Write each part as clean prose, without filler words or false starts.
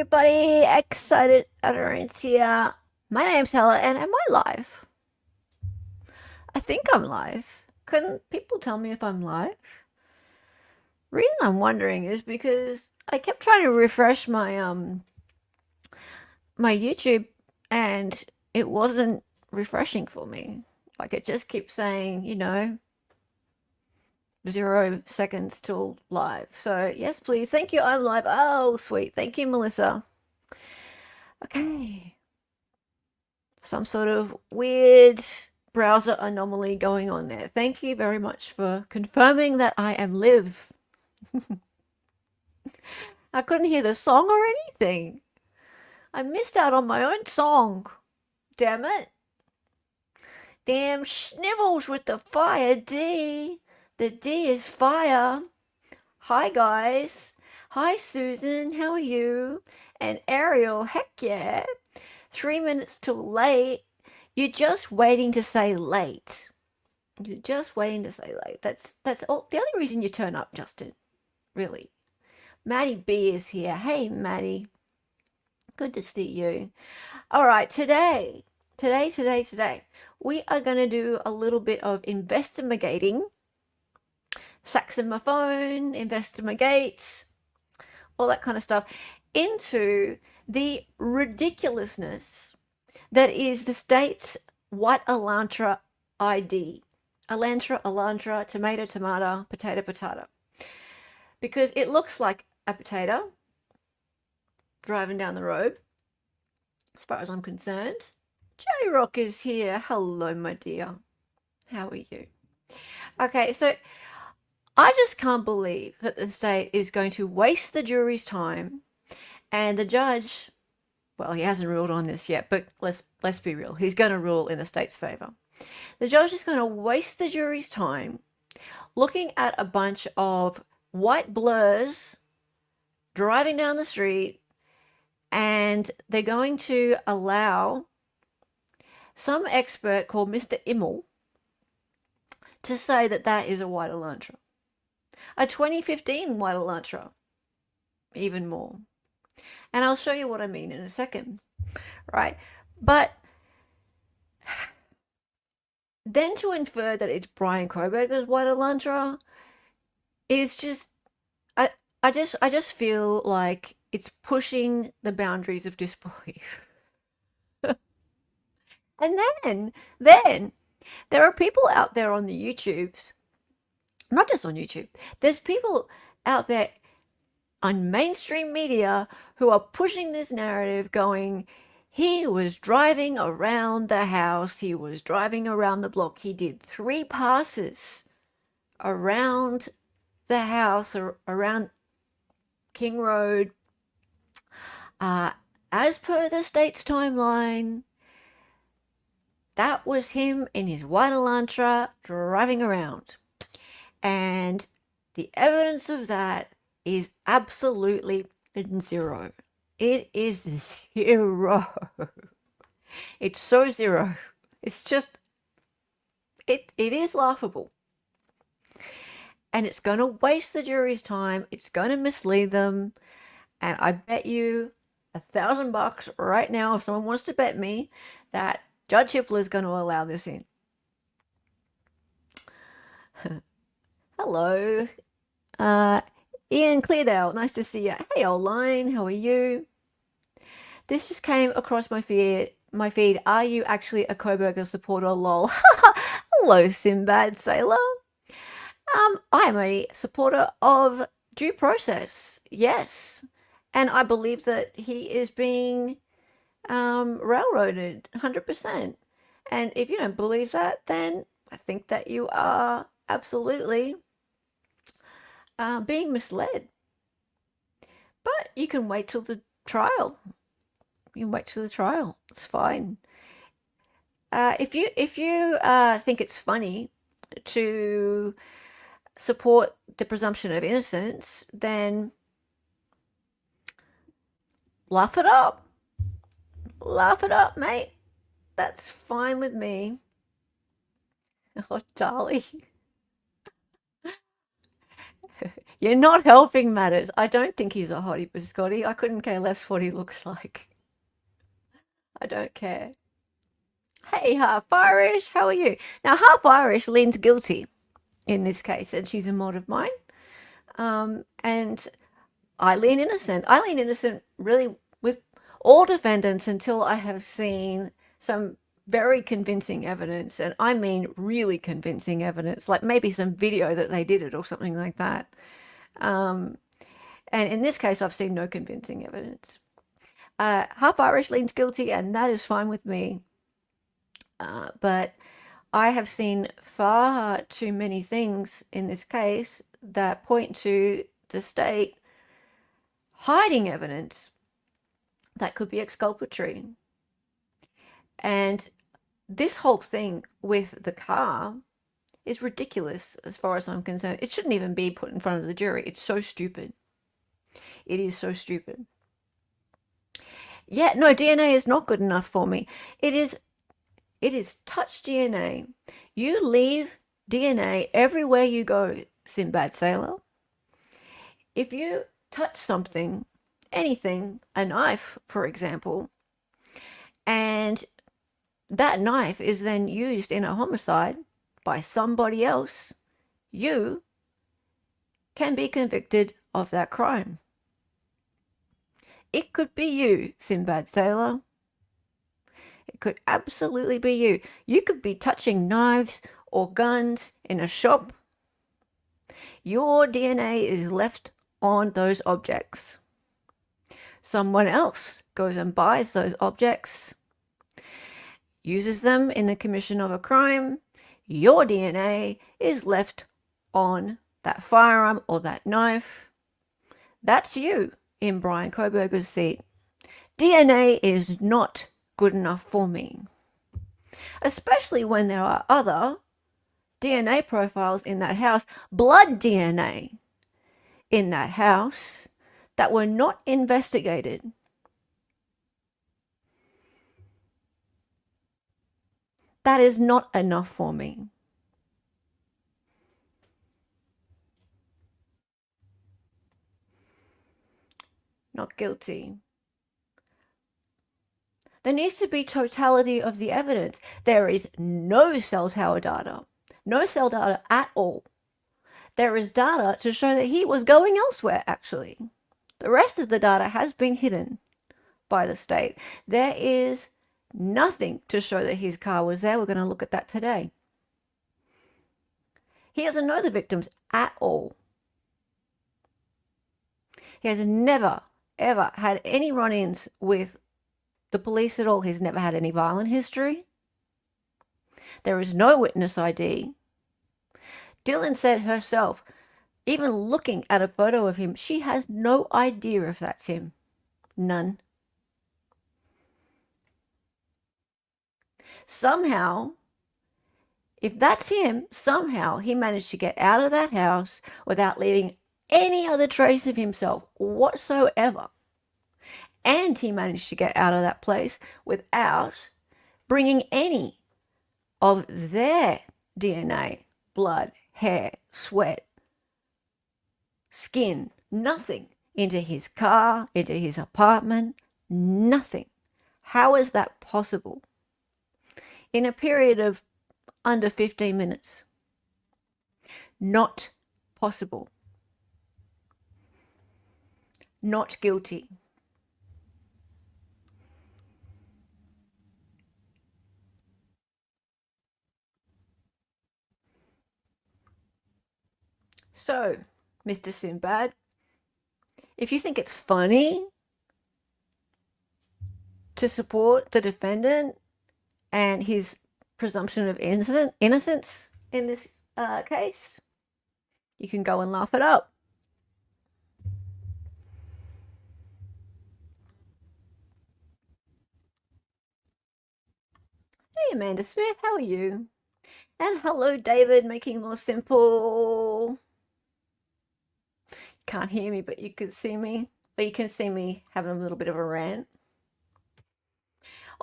everybody, excited utterance here. My name's Hella, and am I live? I think I'm live. Can people tell me if I'm live? Reason I'm wondering is because I kept trying to refresh my YouTube, and it wasn't refreshing for me. Like it just keeps saying, 0 seconds till live. So yes, please. Thank you. I'm live. Oh, sweet. Thank you, Melissa. Okay. Some sort of weird browser anomaly going on there. Thank you very much for confirming that I am live. I couldn't hear the song or anything. I missed out on my own song. Damn it. Damn snivels with the fire D. The D is fire. Hi guys. Hi Susan, how are you? And Ariel, heck yeah. 3 minutes till late. You're just waiting to say late. You're just waiting to say late. That's all. The only reason you turn up, Justin. Really. Maddie B is here. Hey, Maddie. Good to see you. All right, today, we are going to do a little bit of investigating. Saxon my phone, investigate, all that kind of stuff into the ridiculousness that is the state's White Elantra ID. Elantra, tomato, potato. Because it looks like a potato driving down the road, as far as I'm concerned. J-Rock is here. Hello, my dear. How are you? Okay, so I just can't believe that the state is going to waste the jury's time, and the judge, well, he hasn't ruled on this yet, but let's be real. He's going to rule in the state's favor. The judge is going to waste the jury's time looking at a bunch of white blurs driving down the street, and they're going to allow some expert called Mr. Immel to say that that is a White Elantra. A 2015 White Elantra, even more. And I'll show you what I mean in a second, right? But then to infer that it's Bryan Kohberger's White Elantra is just, I just feel like it's pushing the boundaries of disbelief. And then there are people out there on the YouTubes, not just on YouTube, there's people out there on mainstream media who are pushing this narrative going, he was driving around the house, he was driving around the block, he did 3 passes around the house or around King Road. As per the state's timeline, that was him in his White Elantra driving around. And the evidence of that is absolutely 0. It is 0. It's so 0. It's just, it is laughable. And it's going to waste the jury's time. It's going to mislead them. And I bet you $1,000 right now, if someone wants to bet me, that Judge Hippler is going to allow this in. Hello. Ian Cleardale, nice to see you. Hey, old line, how are you? This just came across my feed. Are you actually a Kohberger supporter? Lol. Hello, Sinbad Sailor. I am a supporter of due process, yes. And I believe that he is being railroaded 100%. And if you don't believe that, then I think that you are absolutely being misled. But you can wait till the trial. You can wait till the trial. It's fine. If you think it's funny to support the presumption of innocence, then laugh it up. Laugh it up, mate. That's fine with me. Oh, Dolly. You're not helping matters. I don't think he's a hottie, Biscotti. I couldn't care less what he looks like. I don't care. Hey, half Irish, how are you? Now, half Irish leans guilty in this case, and she's a mod of mine. And I lean innocent. I lean innocent really with all defendants until I have seen some very convincing evidence, and I mean really convincing evidence, like maybe some video that they did it or something like that. Um, and in this case, I've seen no convincing evidence. Half Irish leans guilty, and that is fine with me. But I have seen far too many things in this case that point to the state hiding evidence that could be exculpatory. And this whole thing with the car is ridiculous as far as I'm concerned. It shouldn't even be put in front of the jury. It's so stupid. It is so stupid. Yeah, no, DNA is not good enough for me. It is touch DNA. You leave DNA everywhere you go, Sinbad Sailor. If you touch something, anything, a knife, for example, and that knife is then used in a homicide by somebody else, you can be convicted of that crime. It could be you, Sinbad Sailor. It could absolutely be you. You could be touching knives or guns in a shop. Your DNA is left on those objects. Someone else goes and buys those objects, uses them in the commission of a crime. Your DNA is left on that firearm or that knife. That's you in Bryan Kohberger's seat. DNA is not good enough for me, especially when there are other DNA profiles in that house, blood DNA in that house that were not investigated. That is not enough for me. Not guilty. There needs to be totality of the evidence. There is no cell tower data, no cell data at all. There is data to show that he was going elsewhere, actually. The rest of the data has been hidden by the state. There is nothing to show that his car was there. We're going to look at that today. He doesn't know the victims at all. He has never, ever had any run-ins with the police at all. He's never had any violent history. There is no witness ID. Dylan said herself, even looking at a photo of him, she has no idea if that's him. None. Somehow, if that's him, somehow he managed to get out of that house without leaving any other trace of himself whatsoever. And he managed to get out of that place without bringing any of their DNA, blood, hair, sweat, skin, nothing into his car, into his apartment, nothing. How is that possible? In a period of under 15 minutes. Not possible. Not guilty. So, Mr. Sinbad, if you think it's funny to support the defendant and his presumption of innocence in this case, you can go and laugh it up. Hey, Amanda Smith, how are you? And hello, David, making law simple. Can't hear me, but you can see me. Or you can see me having a little bit of a rant.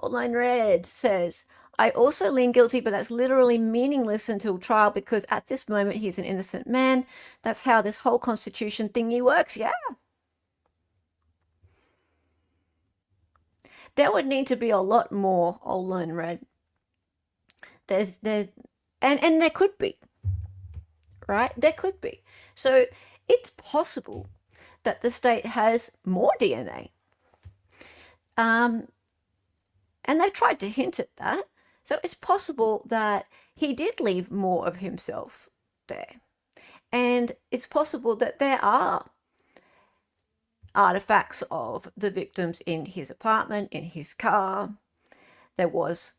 Outline Red says, I also lean guilty, but that's literally meaningless until trial because at this moment he's an innocent man. That's how this whole Constitution thingy works. Yeah. There would need to be a lot more, I'll learn, Red. And there could be, right? There could be. So it's possible that the state has more DNA. And they've tried to hint at that. So it's possible that he did leave more of himself there. And it's possible that there are artifacts of the victims in his apartment, in his car. There was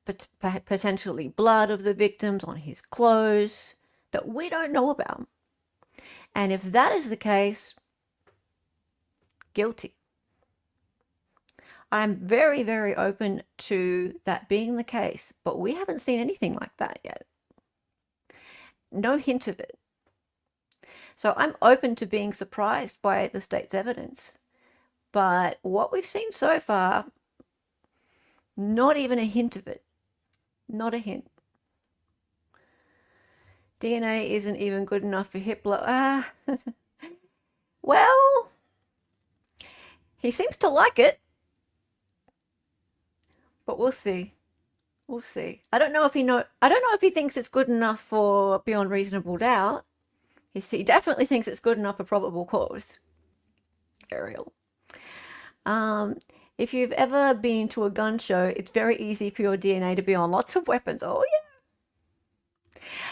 potentially blood of the victims on his clothes that we don't know about. And if that is the case, guilty. I'm very, very open to that being the case, but we haven't seen anything like that yet. No hint of it. So I'm open to being surprised by the state's evidence. But what we've seen so far, not even a hint of it. Not a hint. DNA isn't even good enough for Hitler. Well, he seems to like it. But we'll see. We'll see. I don't know if he thinks it's good enough for beyond reasonable doubt. He definitely thinks it's good enough for probable cause. Ariel. If you've ever been to a gun show, it's very easy for your DNA to be on lots of weapons. Oh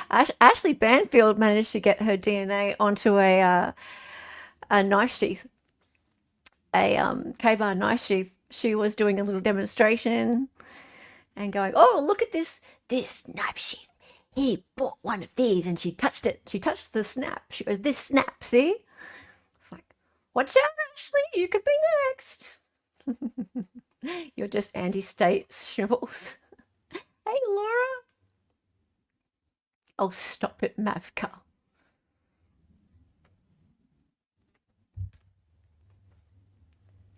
yeah. Ashley Banfield managed to get her DNA onto a knife sheath, a K-bar knife sheath. She was doing a little demonstration and going, "Oh, look at this knife sheath. He bought one of these," and she touched it. She touched the snap. She goes, "This snap, see?" It's like, watch out, Ashley, you could be next. You're just anti-state shovels. Hey, Laura. Oh, stop it, Mavka.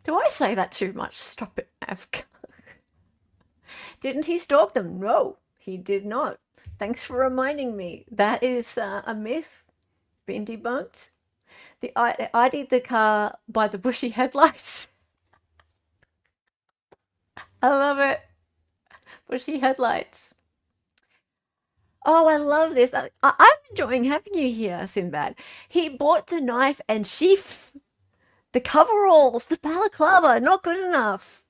Do I say that too much? Stop it, Mavka. Didn't he stalk them? No, he did not. Thanks for reminding me. That is a myth. Been debunked. I ID'd the car by the bushy headlights. I love it. Bushy headlights. Oh, I love this. I'm enjoying having you here, Sinbad. He bought the knife and sheath. The coveralls, the balaclava, not good enough.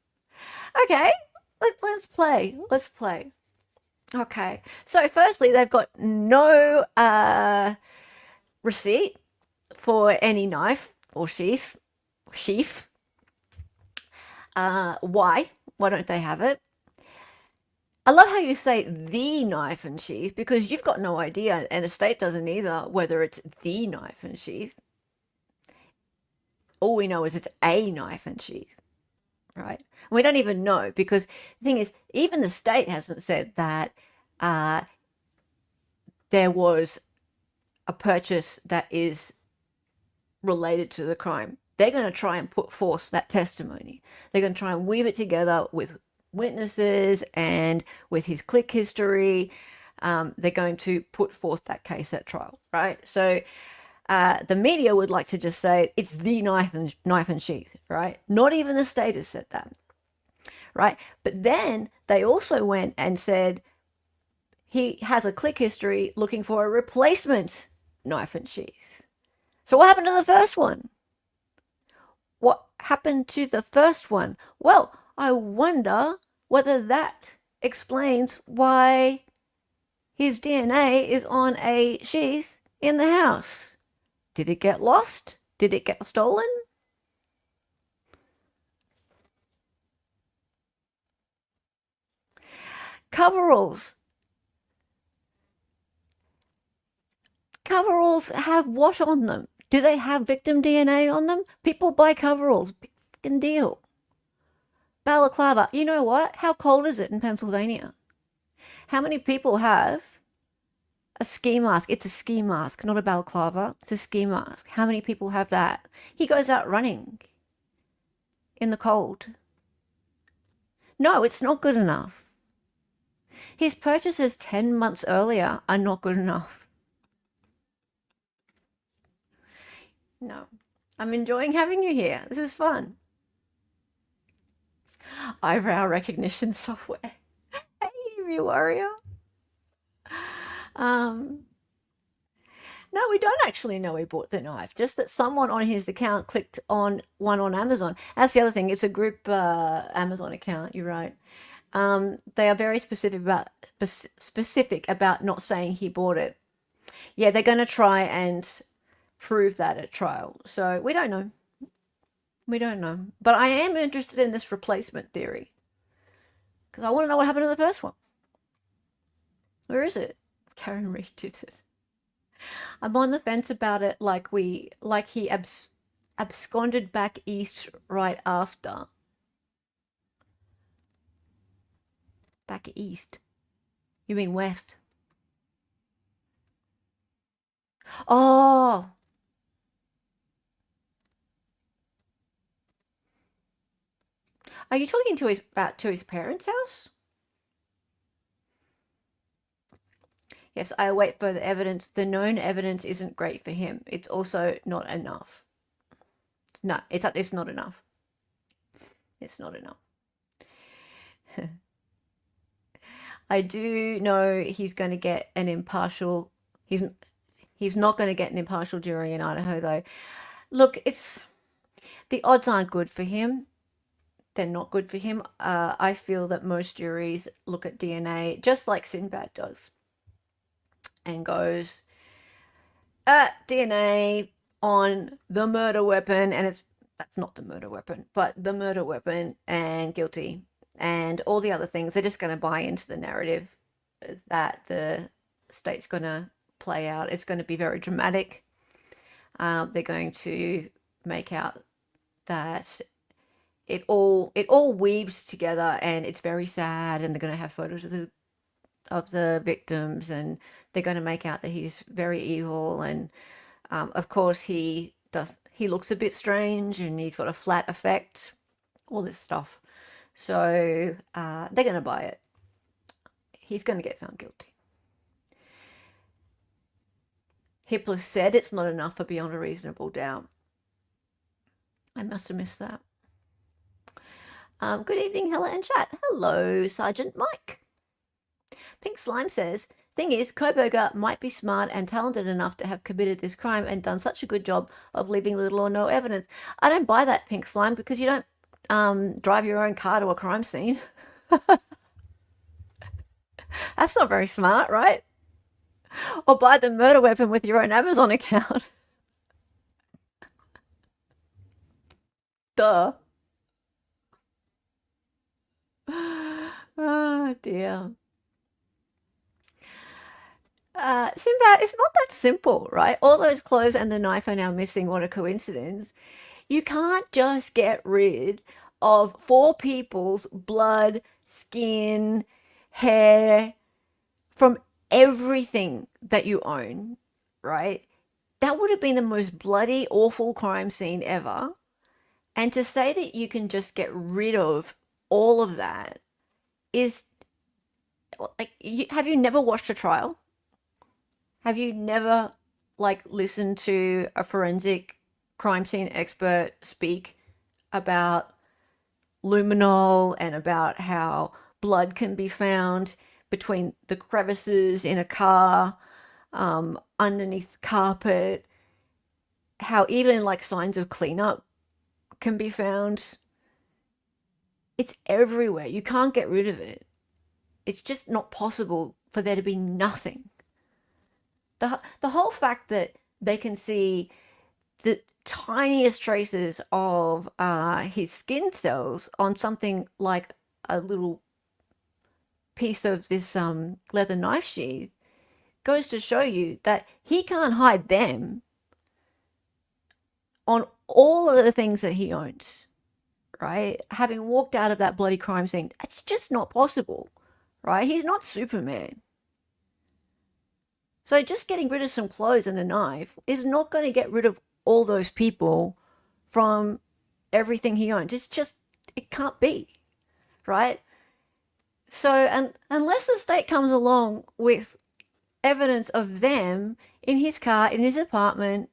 Okay, let's play. Let's play. Okay, so firstly, they've got no receipt for any knife or sheath. Why? Why don't they have it? I love how you say the knife and sheath because you've got no idea, and the state doesn't either, whether it's the knife and sheath. All we know is it's a knife and sheath, right? And we don't even know because the thing is, even the state hasn't said that there was a purchase that is related to the crime. They're going to try and put forth that testimony. They're going to try and weave it together with witnesses and with his click history. They're going to put forth that case at trial, right? So the media would like to just say it's the knife and sheath, right? Not even the state has said that, right? But then they also went and said he has a click history looking for a replacement knife and sheath. So what happened to the first one? What happened to the first one? Well, I wonder whether that explains why his DNA is on a sheath in the house. Did it get lost? Did it get stolen? Coveralls. Coveralls have what on them? Do they have victim DNA on them? People buy coveralls. Big fucking deal. Balaclava. You know what? How cold is it in Pennsylvania? How many people have a ski mask? It's a ski mask, not a balaclava. It's a ski mask. How many people have that? He goes out running in the cold. No, it's not good enough. His purchases 10 months earlier are not good enough. No. I'm enjoying having you here. This is fun. Eyebrow recognition software. Hey, you warrior. Um, no, we don't actually know he bought the knife. Just that someone on his account clicked on one on Amazon. That's the other thing. It's a group Amazon account. You're right. They are very specific about not saying he bought it. Yeah, they're going to try and prove that at trial. So we don't know. We don't know. But I am interested in this replacement theory because I want to know what happened to the first one. Where is it? Karen Reed did it. I'm on the fence about it. Like he absconded back east right after. Back east. You mean west? Oh, are you talking to his parents' house? Yes, I await further evidence. The known evidence isn't great for him. It's also not enough. No, it's not enough. It's not enough. I do know he's going to get an impartial. He's not going to get an impartial jury in Idaho, though. Look, it's the odds aren't good for him. They're not good for him. I feel that most juries look at DNA just like Sinbad does and goes, DNA on the murder weapon, and that's not the murder weapon, but the murder weapon and guilty. And all the other things, they're just going to buy into the narrative that the state's going to play out. It's going to be very dramatic. They're going to make out that it all weaves together, and it's very sad. And they're going to have photos of the victims, and they're going to make out that he's very evil. And of course, he looks a bit strange, and he's got a flat effect. All this stuff. So they're going to buy it. He's going to get found guilty. Hitler said it's not enough for beyond a reasonable doubt. I must have missed that. Good evening, Hella and chat. Hello, Sergeant Mike. Pink Slime says, thing is, Kohberger might be smart and talented enough to have committed this crime and done such a good job of leaving little or no evidence. I don't buy that, Pink Slime, because you don't drive your own car to a crime scene. That's not very smart, right? Or buy the murder weapon with your own Amazon account. Duh. Oh dear. Sinbad, it's not that simple, right? All those clothes and the knife are now missing. What a coincidence. You can't just get rid of four people's blood, skin, hair from everything that you own, right? That would have been the most bloody, awful crime scene ever. And to say that you can just get rid of all of that is like, have you never watched a trial? Have you never listened to a forensic crime scene expert speak about luminol and about how blood can be found between the crevices in a car, underneath carpet, how even signs of cleanup can be found? It's everywhere. You can't get rid of it. It's just not possible for there to be nothing. The whole fact that they can see the tiniest traces of his skin cells on something like a little piece of this leather knife sheath goes to show you that he can't hide them on all of the things that he owns, right? Having walked out of that bloody crime scene, it's just not possible, right? He's not Superman. So just getting rid of some clothes and a knife is not going to get rid of all those people from everything he owns. It can't be, right? So, and unless the state comes along with evidence of them in his car, in his apartment,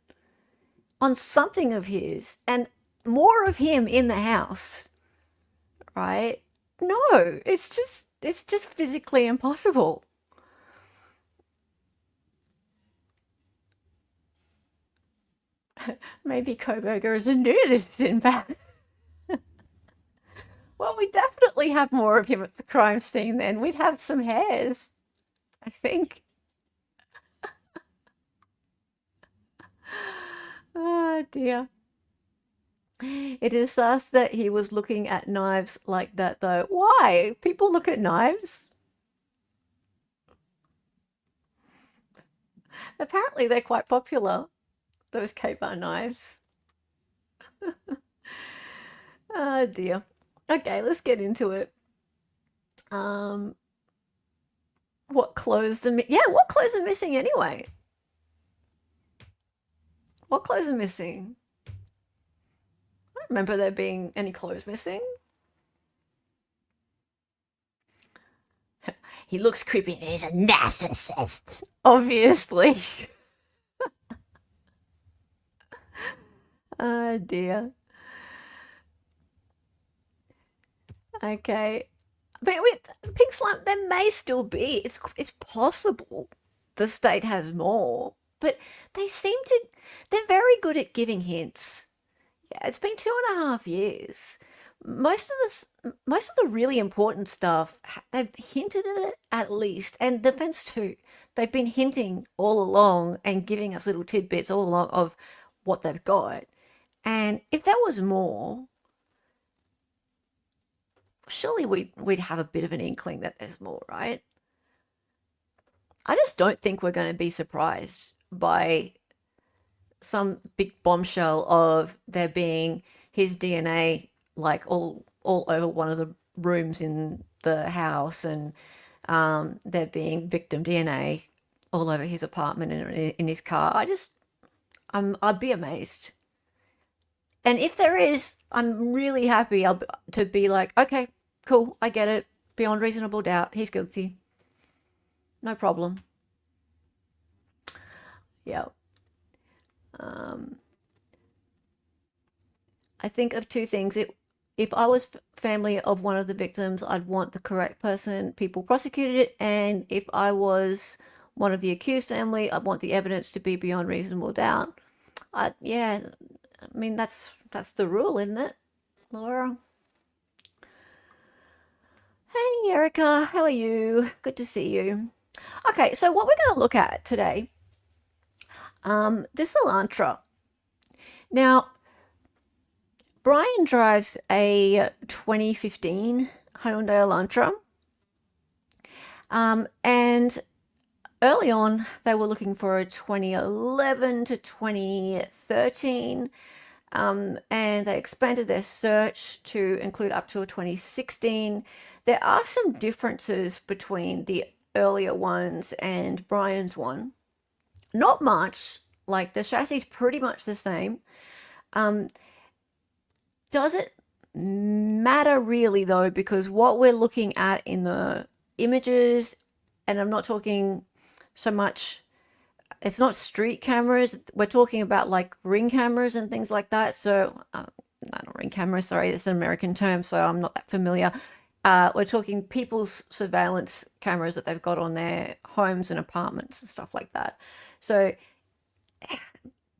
on something of his, and more of him in the house, right? No, it's just physically impossible. Maybe Kohberger is a nudist in fact. Well, we definitely have more of him at the crime scene then. We'd have some hairs, I think. Oh dear. It is thus that he was looking at knives like that, though. Why? People look at knives. Apparently, they're quite popular, those K-bar knives. Oh dear. Okay, let's get into it. Um, what clothes are yeah? What clothes are missing anyway? What clothes are missing? I don't remember there being any clothes missing. He looks creepy and he's a narcissist. Obviously. Oh dear. Okay. But with Pink Slime, there may still be. It's possible the state has more, but they seem to. They're very good at giving hints. Yeah, it's been 2.5 years. Most of the really important stuff, they've hinted at it at least, and defense too. They've been hinting all along and giving us little tidbits all along of what they've got. And if there was more, surely we'd have a bit of an inkling that there's more, right? I just don't think we're going to be surprised by some big bombshell of there being his DNA like all over one of the rooms in the house, and there being victim DNA all over his apartment and in his car. I'd be amazed. And if there is, I'm really happy to be like, okay, cool, I get it. Beyond reasonable doubt, he's guilty. No problem. Yeah. Um, I think of two things. If I was family of one of the victims, I'd want the correct person, people prosecuted it, and if I was one of the accused family, I'd want the evidence to be beyond reasonable doubt. Yeah, I mean that's the rule, isn't it, Laura? Hey, Erica, how are you? Good to see you. Okay, so what we're going to look at today, this Elantra. Now, Bryan drives a 2015 Hyundai Elantra, and early on they were looking for a 2011 to 2013, and they expanded their search to include up to a 2016. There are some differences between the earlier ones and Bryan's one. Not much, like the chassis is pretty much the same. Um, does it matter really though? Because what we're looking at in the images, and I'm not talking so much, it's not street cameras, we're talking about like ring cameras and things like that. So, not ring cameras, sorry, it's an American term, so I'm not that familiar. We're talking people's surveillance cameras that they've got on their homes and apartments and stuff like that. So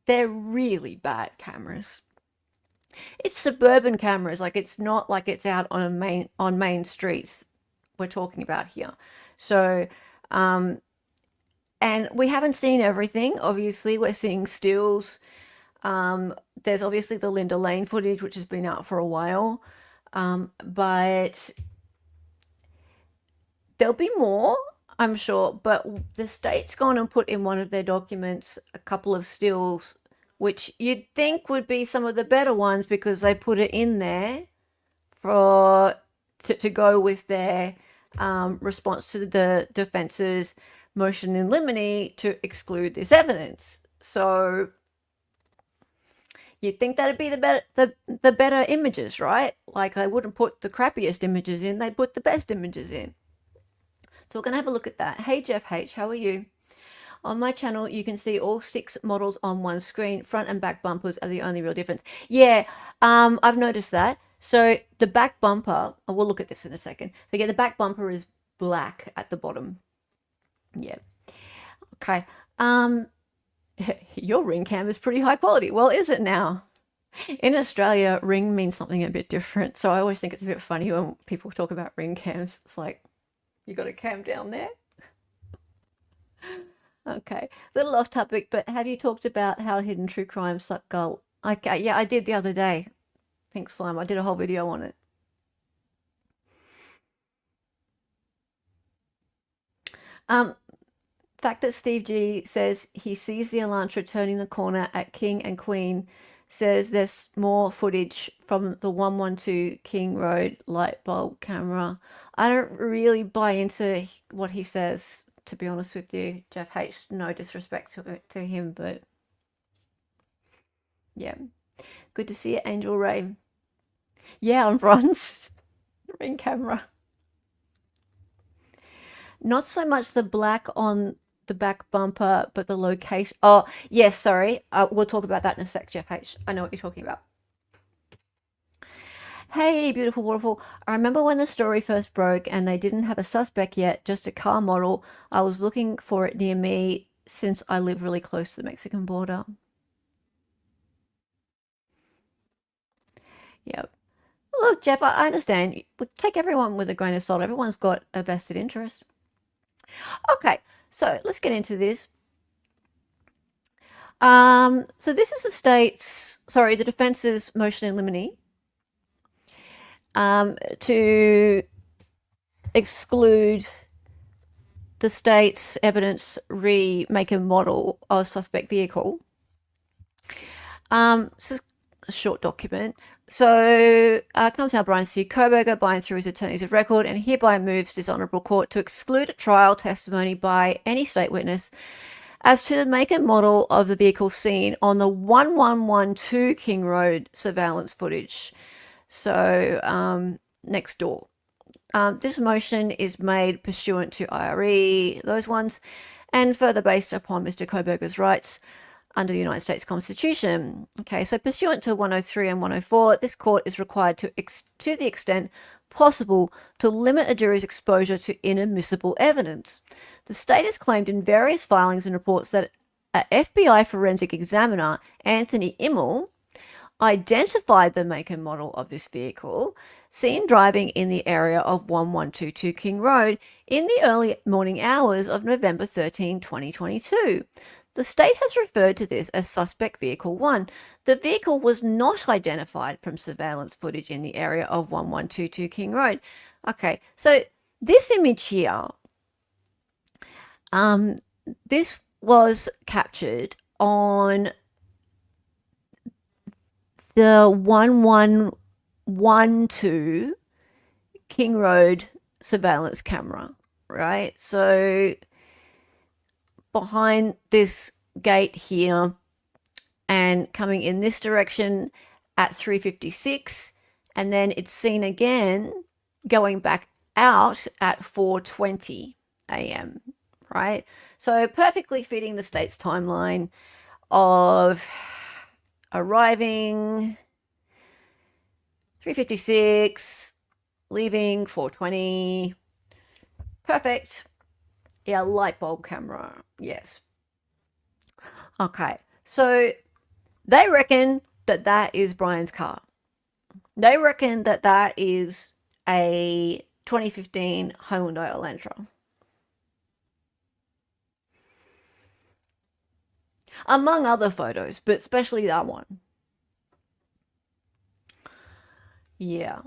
they're really bad cameras. It's suburban cameras, like it's not like it's out on main streets we're talking about here. So, and we haven't seen everything. Obviously, we're seeing stills. There's obviously the Linda Lane footage, which has been out for a while, but there'll be more, I'm sure. But the state's gone and put in one of their documents a couple of stills, which you'd think would be some of the better ones because they put it in there for to go with their response to the defense's motion in limine to exclude this evidence. So you'd think that'd be the better images, right? Like they wouldn't put the crappiest images in; they'd put the best images in. So we're going to have a look at that. Hey, Jeff H, how are you? On my channel, you can see all 6 models on one screen. Front and back bumpers are the only real difference. Yeah, I've noticed that. So the back bumper, we'll look at this in a second. So yeah, the back bumper is black at the bottom. Yeah. Okay. Your ring cam is pretty high quality. Well, is it now? In Australia, ring means something a bit different. So I always think it's a bit funny when people talk about ring cams. It's like, you got a cam down there? Okay, a little off topic, but have you talked about how hidden true crime suck gull? Okay, yeah, I did the other day. Pink slime. I did a whole video on it. Fact that Steve G says he sees the Elantra turning the corner at King and Queen says there's more footage from the 112 King Road light bulb camera. I don't really buy into what he says, to be honest with you. Jeff H, no disrespect to him, but yeah. Good to see you, Angel Ray. Yeah, on bronze ring camera. Not so much the black on the back bumper, but the location. Oh, yes, sorry. We'll talk about that in a sec, Jeff H. I know what you're talking about. Hey, beautiful waterfall. I remember when the story first broke and they didn't have a suspect yet, just a car model. I was looking for it near me since I live really close to the Mexican border. Yep. Look, Jeff, I understand. Take everyone with a grain of salt. Everyone's got a vested interest. Okay, so let's get into this. So this is the defense's motion in limine to exclude the state's evidence make and model of suspect vehicle. This is a short document. So comes now Bryan C. Kohberger, buying through his attorneys of record, and hereby moves this honourable court to exclude a trial testimony by any state witness as to the make and model of the vehicle seen on the 1112 King Road surveillance footage. So next door. This motion is made pursuant to IRE, those ones, and further based upon Mr. Kohberger's rights under the United States Constitution. Okay, so pursuant to 103 and 104, this court is required to the extent possible to limit a jury's exposure to inadmissible evidence. The state has claimed in various filings and reports that a FBI forensic examiner, Anthony Immel, identified the make and model of this vehicle seen driving in the area of 1122 King Road in the early morning hours of November 13, 2022. The state has referred to this as Suspect Vehicle 1. The vehicle was not identified from surveillance footage in the area of 1122 King Road. Okay, so this image here, this was captured on the 1112 King Road surveillance camera, right? So behind this gate here and coming in this direction at 3:56, and then it's seen again going back out at 4:20 a.m., right? So perfectly fitting the state's timeline of arriving 3:56, leaving 4:20. Perfect. Yeah, light bulb camera. Yes. Okay. So they reckon that that is Bryan's car. They reckon that that is a 2015 Hyundai Elantra. Among other photos, but especially that one. Yeah.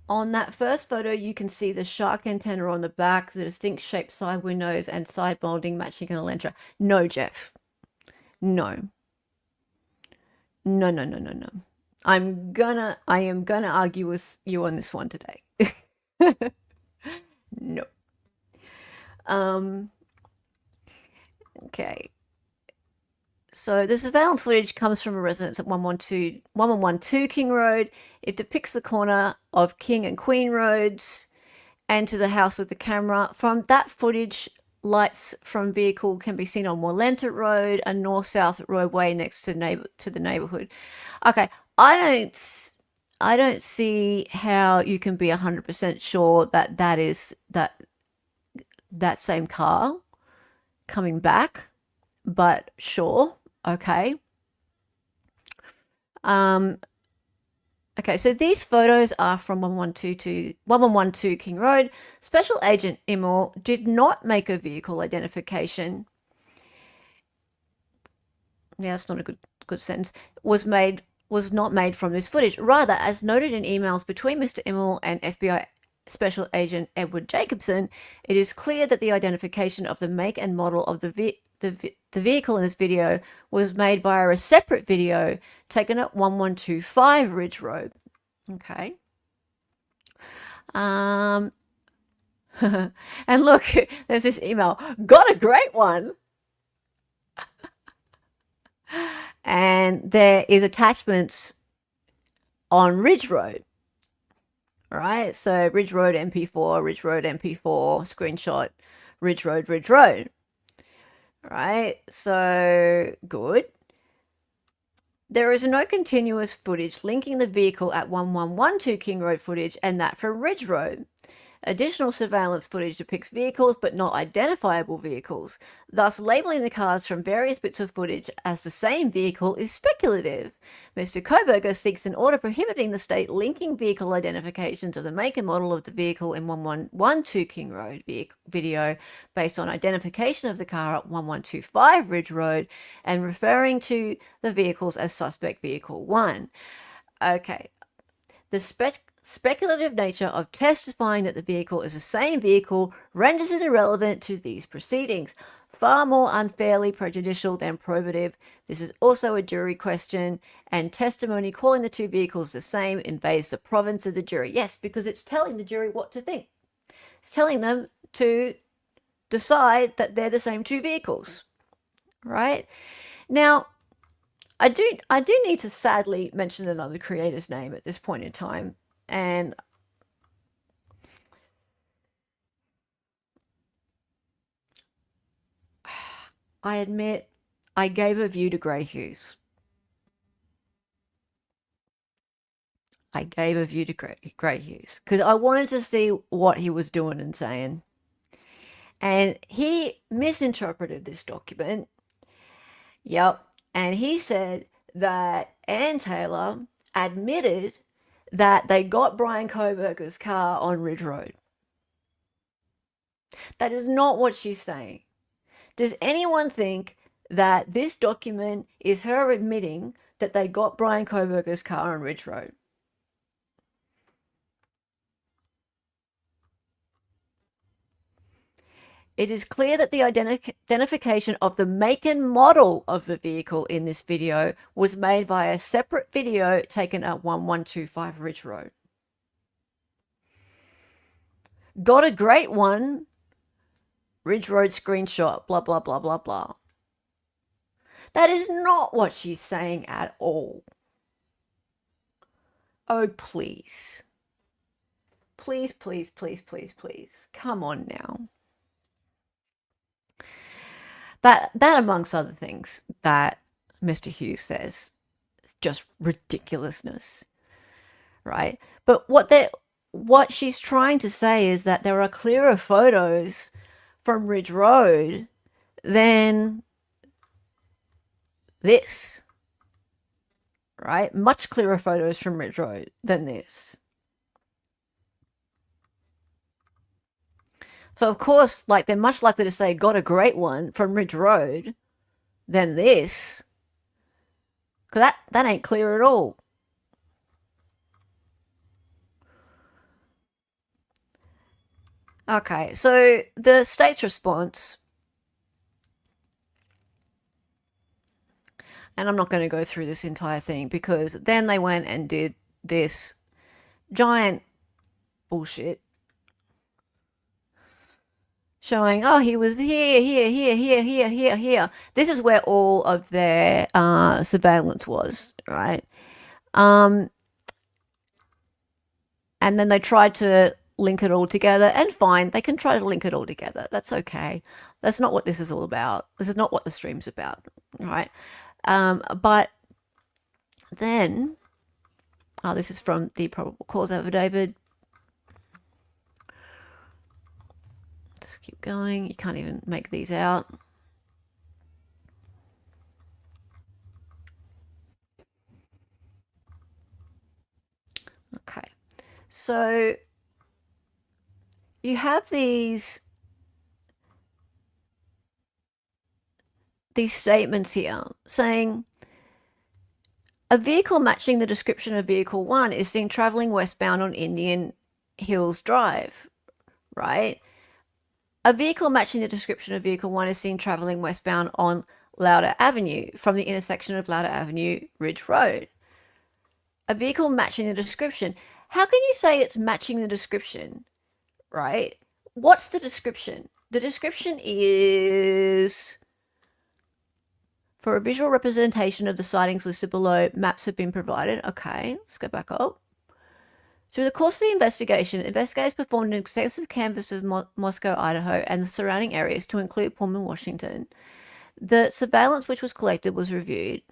On that first photo, you can see the shark antenna on the back, the distinct shaped side windows, and side molding matching an Elantra. No, Jeff. No. No, no, no, no, no. I am gonna argue with you on this one today. No. Okay. So the surveillance footage comes from a residence at 1112 King Road. It depicts the corner of King and Queen Roads, enter the house with the camera. From that footage, lights from vehicle can be seen on White Elantra Road, a north-south roadway next to the neighborhood. Okay, I don't see how you can be 100% sure that that is that same car coming back, but sure, okay. Okay, so these photos are from 1112 King Road. Special Agent Immel did not make a vehicle identification. Yeah, that's not a good sentence. Was not made from this footage. Rather, as noted in emails between Mr. Immel and FBI Special Agent Edward Jacobson, it is clear that the identification of the make and model of the vehicle in this video was made via a separate video taken at 1125 Ridge Road. Okay. And look, there's this email. Got a great one. And there is attachments on Ridge Road. All right, so Ridge Road MP4, Ridge Road MP4, screenshot, Ridge Road. All right, so good. There is no continuous footage linking the vehicle at 1112 King Road footage and that from Ridge Road. Additional surveillance footage depicts vehicles but not identifiable vehicles. Thus, labeling the cars from various bits of footage as the same vehicle is speculative. Mr. Kohberger seeks an order prohibiting the state linking vehicle identifications of the make and model of the vehicle in 1112 King Road video based on identification of the car at 1125 Ridge Road and referring to the vehicles as suspect vehicle 1. Okay. The speculative nature of testifying that the vehicle is the same vehicle renders it irrelevant to these proceedings, far more unfairly prejudicial than probative. This is also a jury question, and testimony calling the two vehicles the same invades the province of the jury. Yes, because it's telling the jury what to think. It's telling them to decide that they're the same two vehicles, right? Now, I do need to sadly mention another creator's name at this point in time. And I admit I gave a view to Grey Hughes. I gave a view to Grey Hughes because I wanted to see what he was doing and saying. And he misinterpreted this document. Yep. And he said that Ann Taylor admitted that they got Bryan Kohberger's car on Ridge Road. That is not what she's saying. Does anyone think that this document is her admitting that they got Bryan Kohberger's car on Ridge Road? It is clear that the identification of the make and model of the vehicle in this video was made by a separate video taken at 1125 Ridge Road. Got a great one. Ridge Road screenshot, blah, blah, blah, blah, blah. That is not what she's saying at all. Oh, please. Please, please, please, please, please. Come on now. That amongst other things that Mr. Hughes says is just ridiculousness, right? But what she's trying to say is that there are clearer photos from Ridge Road than this, right? Much clearer photos from Ridge Road than this. So, of course, like, they're much likely to say, got a great one from Ridge Road than this. Because that ain't clear at all. Okay, so the state's response, and I'm not going to go through this entire thing because then they went and did this giant bullshit showing, oh, he was here. This is where all of their surveillance was, right? And then they tried to link it all together, and fine, they can try to link it all together. That's okay. That's not what this is all about. This is not what the stream's about, right? But then, this is from the probable cause affidavit. Just keep going. You can't even make these out. Okay. So you have these statements here saying a vehicle matching the description of vehicle 1 is seen traveling westbound on Indian Hills Drive, right? A vehicle matching the description of vehicle 1 is seen traveling westbound on Lauder Avenue from the intersection of Lauder Avenue, Ridge Road. A vehicle matching the description. How can you say it's matching the description, right? What's the description? The description is, for a visual representation of the sightings listed below, maps have been provided. Okay, let's go back up. Through the course of the investigation, investigators performed an extensive canvass of Moscow, Idaho, and the surrounding areas to include Pullman, Washington. The surveillance which was collected was reviewed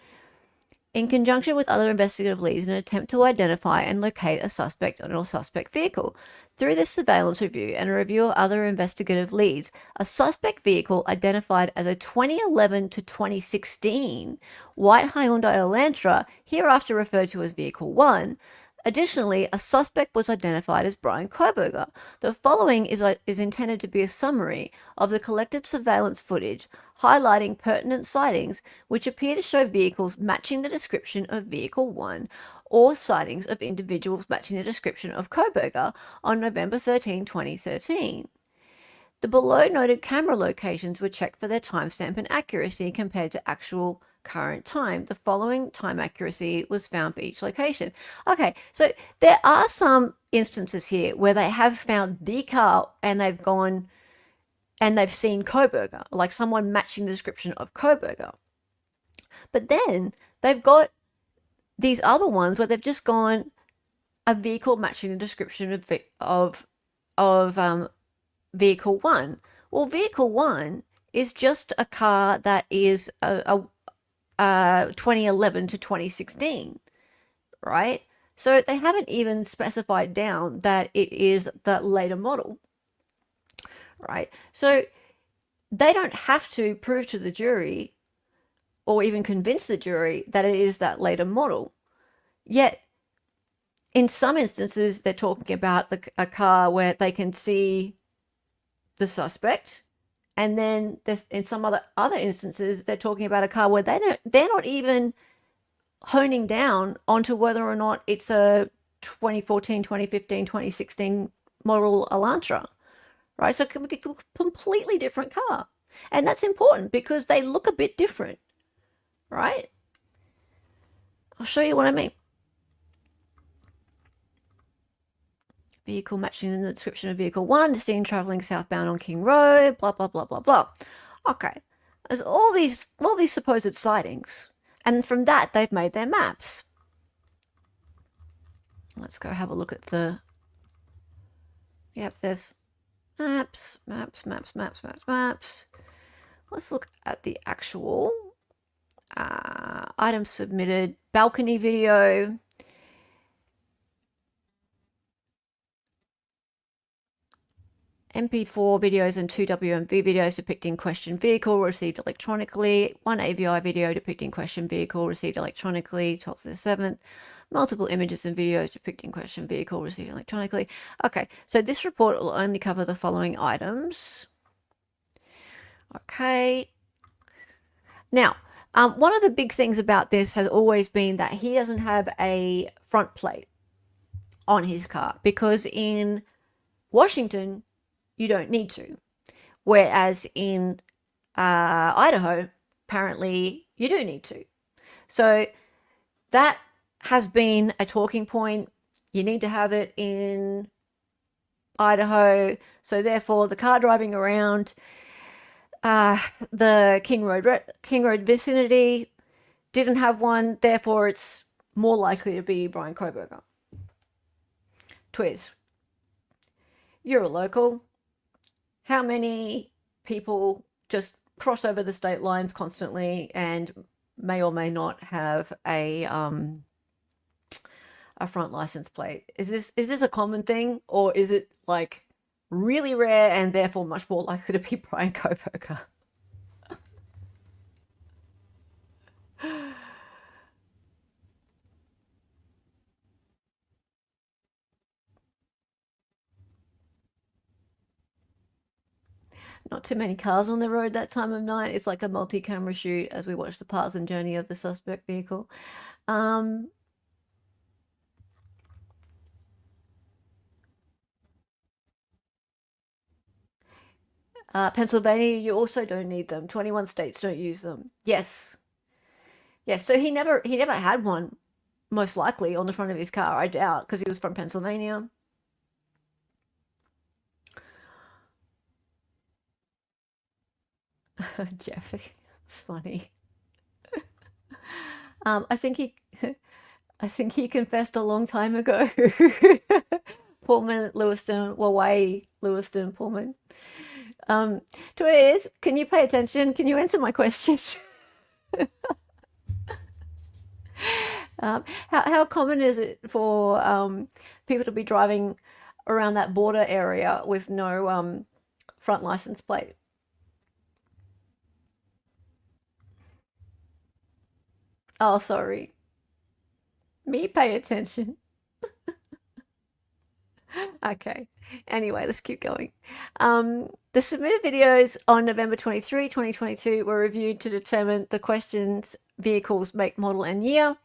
in conjunction with other investigative leads in an attempt to identify and locate a suspect or suspect vehicle. Through this surveillance review and a review of other investigative leads, a suspect vehicle identified as a 2011 to 2016 white Hyundai Elantra, hereafter referred to as Vehicle 1. Additionally, a suspect was identified as Bryan Kohberger. The following is intended to be a summary of the collected surveillance footage, highlighting pertinent sightings which appear to show vehicles matching the description of Vehicle 1 or sightings of individuals matching the description of Kohberger on November 13, 2013. The below noted camera locations were checked for their timestamp and accuracy compared to actual current time. The following time accuracy was found for each location. Okay, so there are some instances here where they have found the car and they've gone and they've seen Kohberger, like someone matching the description of Kohberger. But then they've got these other ones where they've just gone a vehicle matching the description of Vehicle 1. Well, Vehicle 1 is just a car that is a 2011 to 2016, right? So they haven't even specified down that it is the later model, right? So they don't have to prove to the jury or even convince the jury that it is that later model. Yet, in some instances, they're talking about a car where they can see the suspect, and then in some other instances, they're talking about a car where they're not even honing down onto whether or not it's a 2014, 2015, 2016 model Elantra, right? So it can be a completely different car. And that's important because they look a bit different, right? I'll show you what I mean. Vehicle matching in the description of Vehicle 1 is seen traveling southbound on King Road, blah, blah, blah, blah, blah. Okay, there's all these supposed sightings, and from that, they've made their maps. Let's go have a look at the... Yep, there's maps. Let's look at the actual items submitted, balcony video, MP4 videos and 2 WMV videos depicting question vehicle received electronically, 1 AVI video depicting question vehicle received electronically, 12th to the 7th, multiple images and videos depicting question vehicle received electronically. Okay, so this report will only cover the following items. Okay. Now, one of the big things about this has always been that he doesn't have a front plate on his car because in Washington, you don't need to. Whereas in Idaho, apparently you do need to. So that has been a talking point. You need to have it in Idaho. So therefore, the car driving around the King Road vicinity didn't have one. Therefore, it's more likely to be Bryan Kohberger. Twiz. You're a local. How many people just cross over the state lines constantly and may or may not have a front license plate? Is this a common thing, or is it like really rare and therefore much more likely to be Bryan Kohberger? Not too many cars on the road that time of night. It's like a multi-camera shoot as we watch the path and journey of the suspect vehicle. Um, Pennsylvania, you also don't need them. 21 states don't use them. Yes. Yes, so he never had one, most likely, on the front of his car, I doubt, because he was from Pennsylvania. Jeffy, it's funny. I think he I think he confessed a long time ago. Pullman, Lewiston, Hawaii, Lewiston, Pullman. Twiz, can you pay attention? Can you answer my questions? How common is it for people to be driving around that border area with no front license plate? Oh, sorry. Me pay attention. Okay. Anyway, let's keep going. The submitted videos on November 23, 2022 were reviewed to determine the question's vehicle's make, model, and year.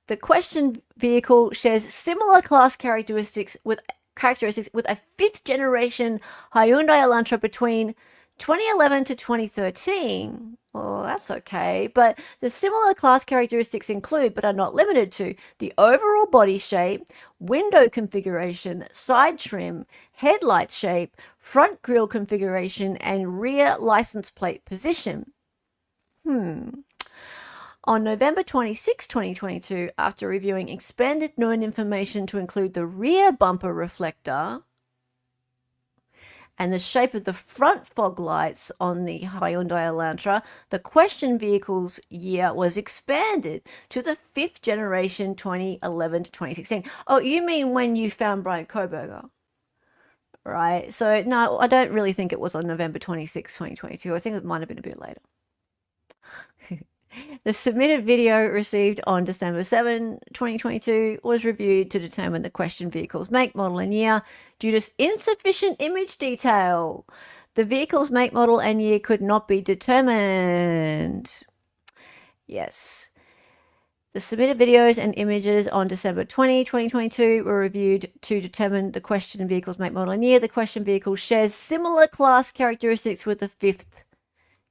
The question vehicle shares similar class characteristics with a fifth generation Hyundai Elantra between 2011 to 2013. Well, that's okay, but the similar class characteristics include, but are not limited to, the overall body shape, window configuration, side trim, headlight shape, front grille configuration, and rear license plate position. On November 26, 2022, after reviewing expanded known information to include the rear bumper reflector and the shape of the front fog lights on the Hyundai Elantra, the question vehicle's year was expanded to the fifth generation 2011 to 2016. Oh, you mean when you found Bryan Kohberger? Right. So, no, I don't really think it was on November 26, 2022. I think it might have been a bit later. The submitted video received on December 7, 2022 was reviewed to determine the question vehicle's make, model, and year due to insufficient image detail. The vehicle's make, model, and year could not be determined. Yes. The submitted videos and images on December 20, 2022 were reviewed to determine the question vehicle's make, model, and year. The question vehicle shares similar class characteristics with the fifth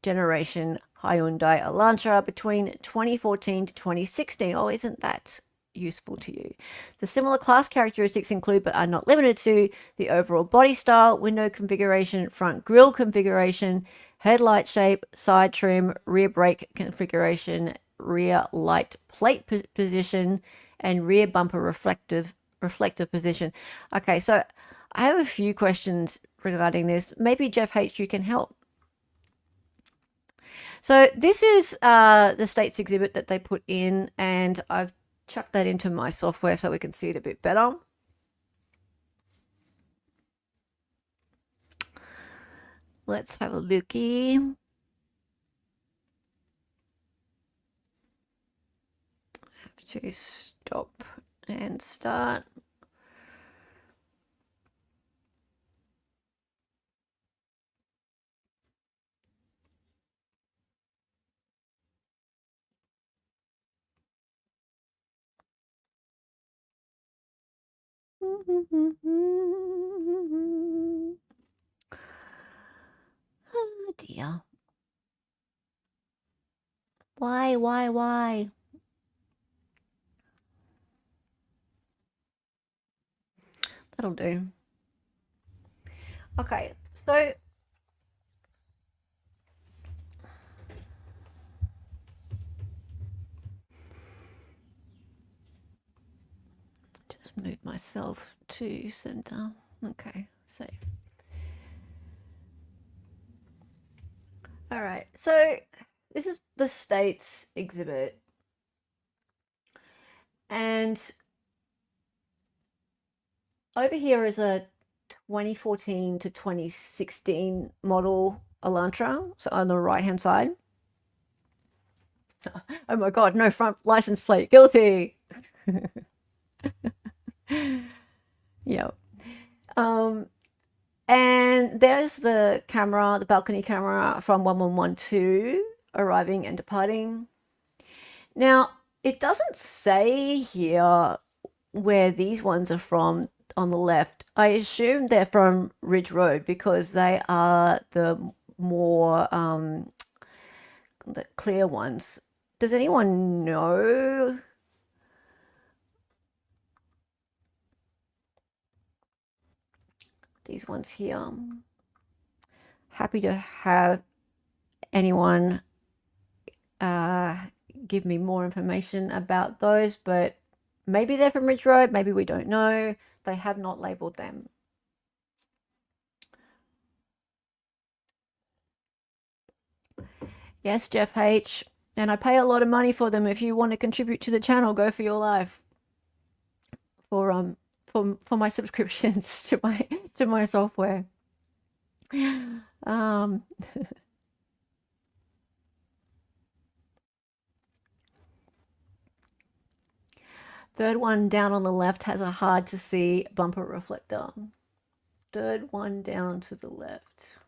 generation Hyundai Elantra between 2014 to 2016. Oh, isn't that useful to you? The similar class characteristics include, but are not limited to, the overall body style, window configuration, front grille configuration, headlight shape, side trim, rear brake configuration, rear light plate position, and rear bumper reflector position. Okay, so I have a few questions regarding this. Maybe Jeff H, you can help. So this is the state's exhibit that they put in, and I've chucked that into my software so we can see it a bit better. Let's have a looky. Have to stop and start. Oh dear. Why? That'll do. Okay, so just move myself to center. Okay, Save. All right, so this is the States exhibit, and over here is a 2014 to 2016 model Elantra, so on the right hand side. Oh my god, no front license plate, guilty. Yeah. And there's the camera, the balcony camera from 1112 arriving and departing. Now, it doesn't say here where these ones are from on the left. I assume they're from Ridge Road because they are the more the clear ones. Does anyone know? These ones here. Happy to have anyone give me more information about those, but maybe they're from Ridge Road, maybe we don't know. They have not labeled them. Yes, Jeff H. And I pay a lot of money for them. If you want to contribute to the channel, go for your life. For my subscriptions to my software. Third one down on the left has a hard to see bumper reflector. Third one down to the left.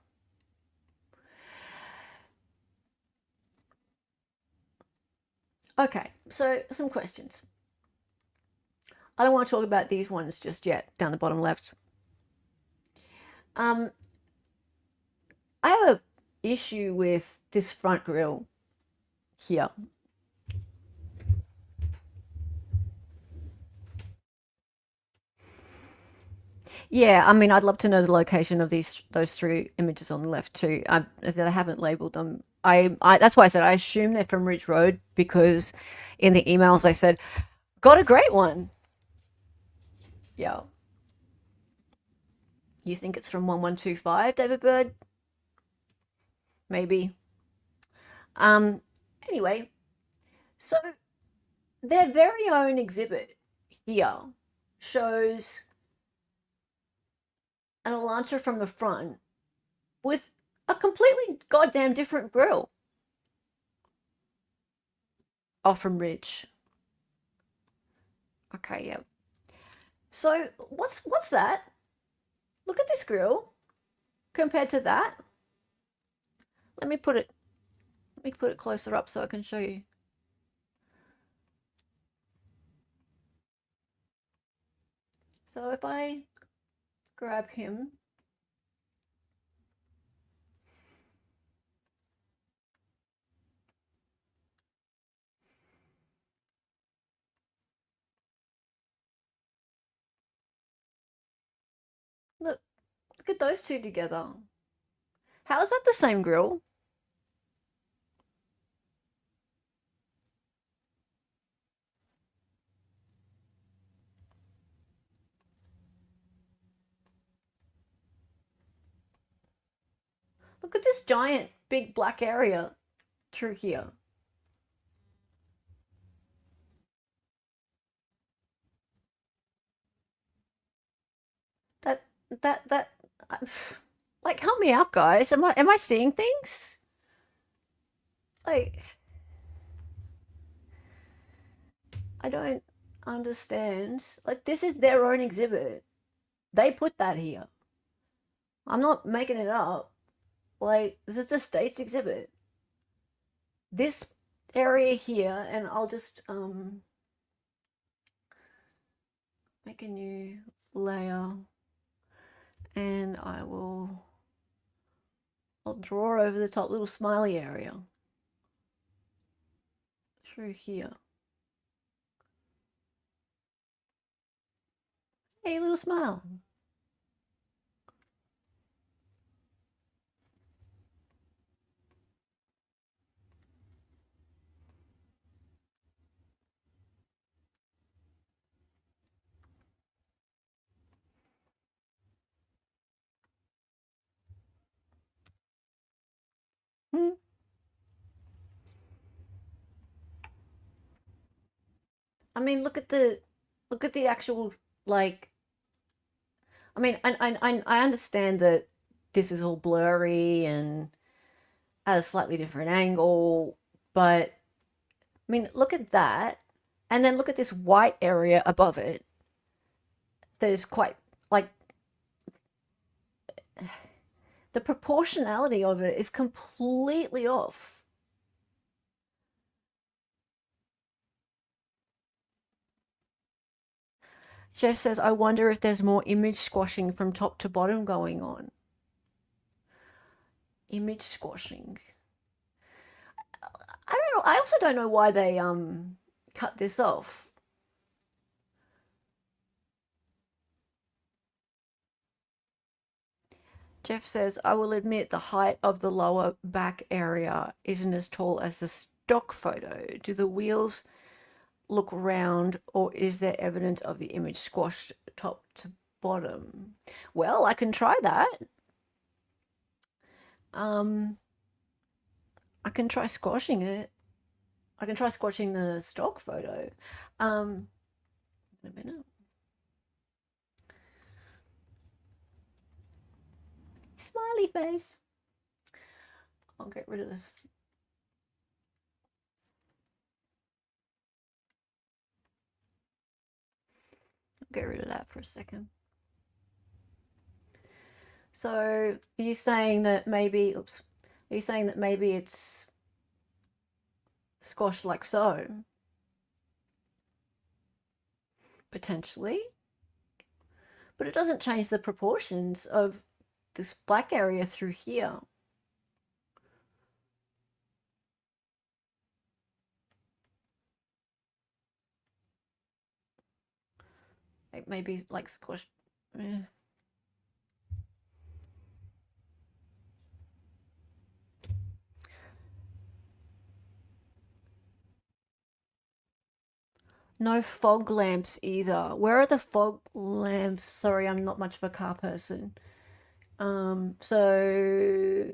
Okay, so some questions. I don't want to talk about these ones just yet, down the bottom left. I have an issue with this front grille here. Yeah, I mean, I'd love to know the location of those three images on the left too. I haven't labeled them. That's why I said I assume they're from Ridge Road because in the emails I said, got a great one. Yeah. You think it's from 1125, David Bird? Maybe. Anyway, so their very own exhibit here shows an Elantra from the front with a completely goddamn different grille. Oh, from Ridge. Okay, yeah. So what's that? Look at this grille compared to that. Let me put it closer up so I can show you. So if I grab him, look at those two together. How is that the same grille? Look at this giant big black area through here. That like, help me out, guys. Am I seeing things? Like, I don't understand. Like, this is their own exhibit. They put that here. I'm not making it up. Like, this is the States exhibit. This area here, and I'll just make a new layer, and I'll draw over the top little smiley area through here. Hey, little smile. I mean, look at the actual, like, I mean, I understand that this is all blurry and at a slightly different angle, but I mean, look at that, and then look at this white area above it. That is quite, like, the proportionality of it is completely off. Jeff says, I wonder if there's more image squashing from top to bottom going on. Image squashing. I don't know. I also don't know why they cut this off. Jeff says, I will admit the height of the lower back area isn't as tall as the stock photo. Do the wheels look round, or is there evidence of the image squashed top to bottom? Well, I can try that. I can try squashing it. I can try squashing the stock photo. In a minute. Smiley face. I'll get rid of this. Get rid of that for a second. So, are you saying that maybe, oops, are you saying that maybe it's squashed like so? Potentially. But it doesn't change the proportions of this black area through here. It may be like squashed. No fog lamps either. Where are the fog lamps? Sorry, I'm not much of a car person. So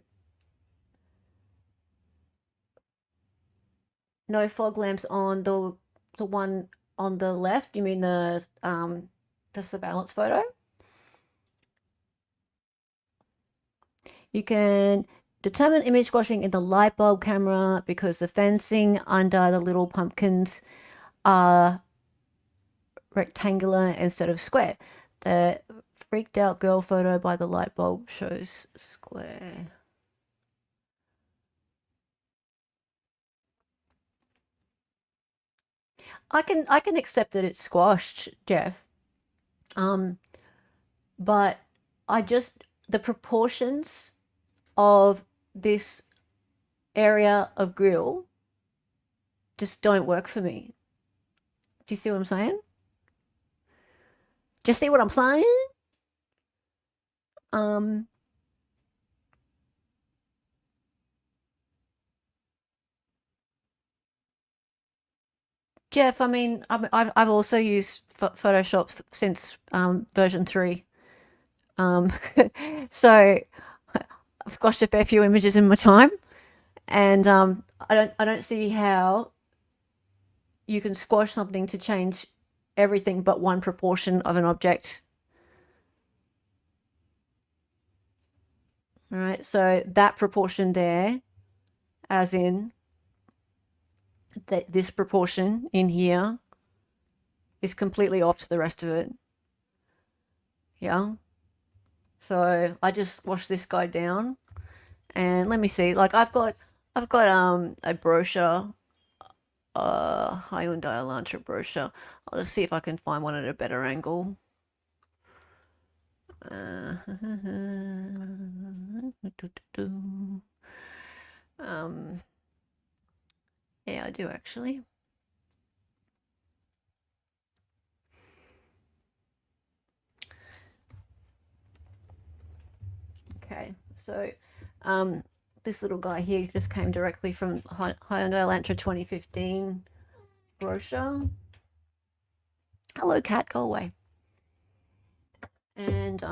no fog lamps on the one on the left. You mean the surveillance photo? You can determine image squashing in the light bulb camera because the fencing under the little pumpkins are rectangular instead of square. The freaked out girl photo by the light bulb shows square. I can accept that it's squashed, Jeff. But I just the proportions of this area of grill just don't work for me. Do you see what I'm saying? Do you see what I'm saying? Jeff, I mean, I've also used Photoshop since version 3. So I've squashed a fair few images in my time, and I don't see how you can squash something to change everything but one proportion of an object. All right, so that proportion there, as in that this proportion in here, is completely off to the rest of it. Yeah. So I just squashed this guy down, and let me see. Like I've got a brochure, Hyundai Elantra brochure. I'll just see if I can find one at a better angle. Yeah, I do actually. Okay, so this little guy here just came directly from Hyundai Elantra 2015 brochure. Hello, cat, go away. And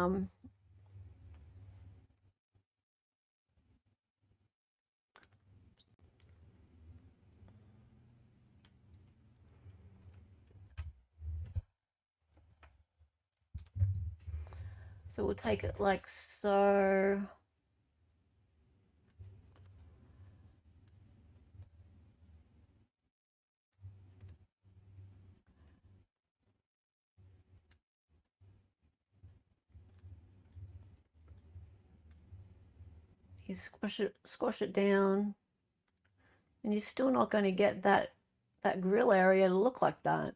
So we'll take it like so. You squash it down, and you're still not going to get that grill area to look like that.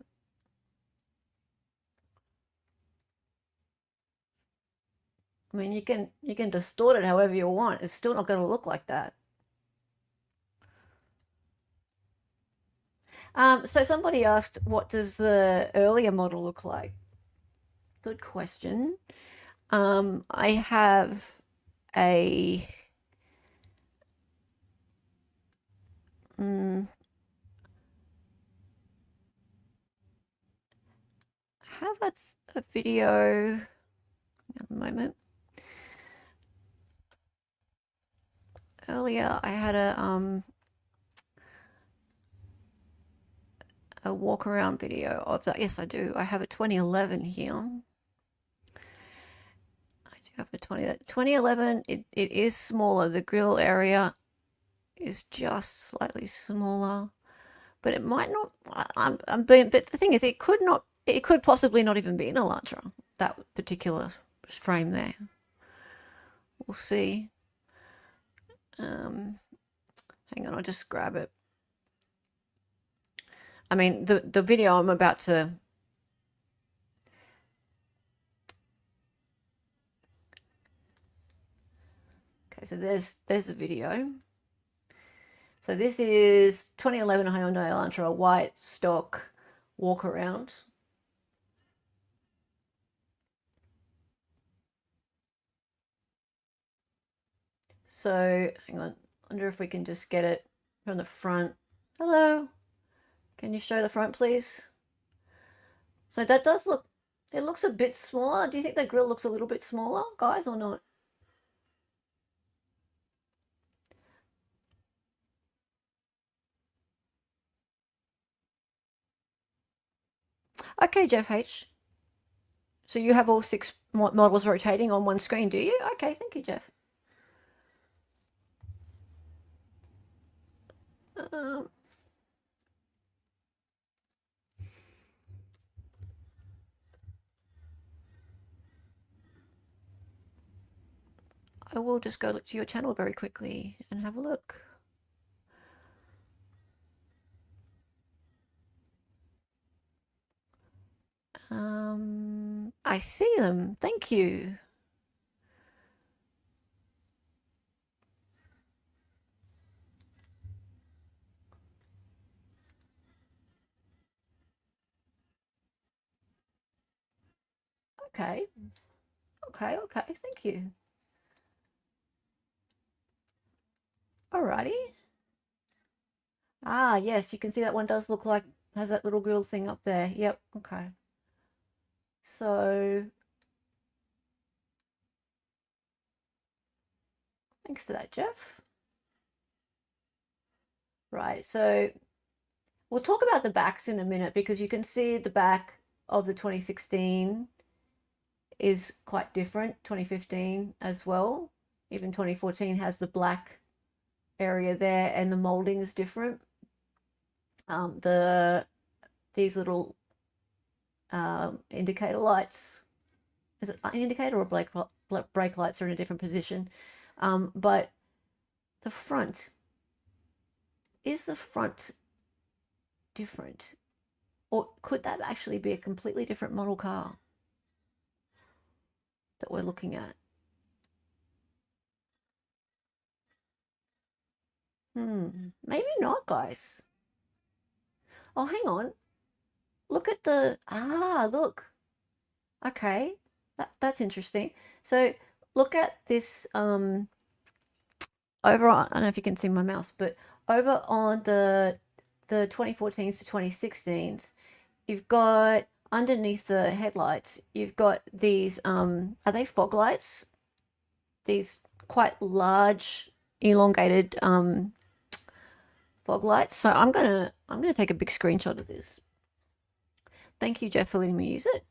I mean, you can distort it however you want. It's still not going to look like that. So somebody asked, what does the earlier model look like? Good question. I have a I have a video. Hang on a moment. Earlier, I had a walk around video of that. Yes, I do. I have a 2011 here. I do have a 2011. It is smaller. The grill area is just slightly smaller, but it might not. But the thing is, it could not. It could possibly not even be an Elantra. That particular frame there. We'll see. Hang on, I'll just grab it. I mean, the video I'm about to. Okay, so there's the video. So this is 2011 Hyundai Elantra white stock walk around. So hang on, I wonder if we can just get it from the front. Hello, can you show the front, please? So that does look, it looks a bit smaller. Do you think the grill looks a little bit smaller, guys, or not? Okay, Jeff H. So you have all 6 models rotating on one screen, do you? Okay, thank you, Jeff. I will just go look to your channel very quickly and have a look. I see them. Thank you. Okay. Okay, thank you. Alrighty. Ah, yes, you can see that one does look like, has that little grill thing up there. Yep, okay. So, thanks for that, Jeff. Right, so we'll talk about the backs in a minute because you can see the back of the 2016 is quite different, 2015 as well. Even 2014 has the black area there and the molding is different. These little indicator lights, is it an indicator or brake lights are in a different position, but the front, is the front different, or could that actually be a completely different model car that we're looking at? Maybe not, guys. Oh, hang on. Look at the, look. Okay, that's interesting. So look at this over on, I don't know if you can see my mouse, but over on the 2014s to 2016s, you've got underneath the headlights, you've got these are they fog lights? These quite large elongated fog lights. So I'm gonna take a big screenshot of this. Thank you, Jeff, for letting me use it.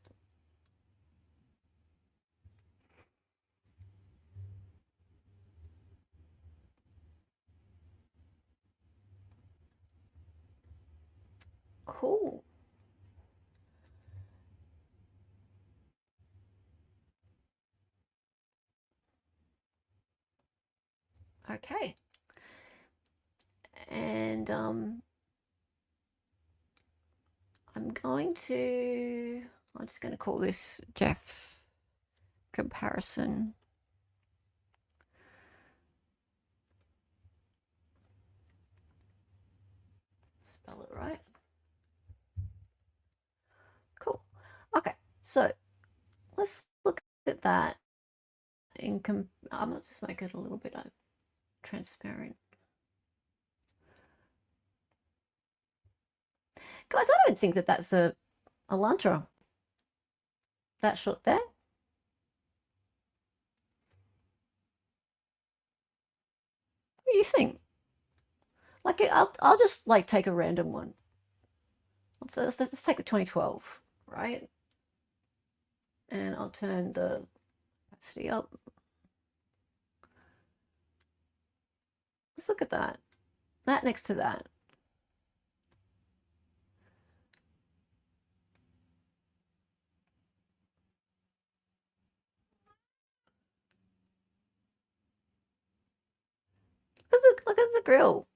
Okay. And I'm just going to call this Jeff comparison. Spell it right. Cool. Okay, so let's look at that. I'm going to just make it a little bit transparent. Guys, I don't think that that's a Elantra. That shot there. What do you think? Like, I'll just like take a random one. Let's take the 2012, right? And I'll turn the opacity up. Let's look at that. That next to that. Look at the grill.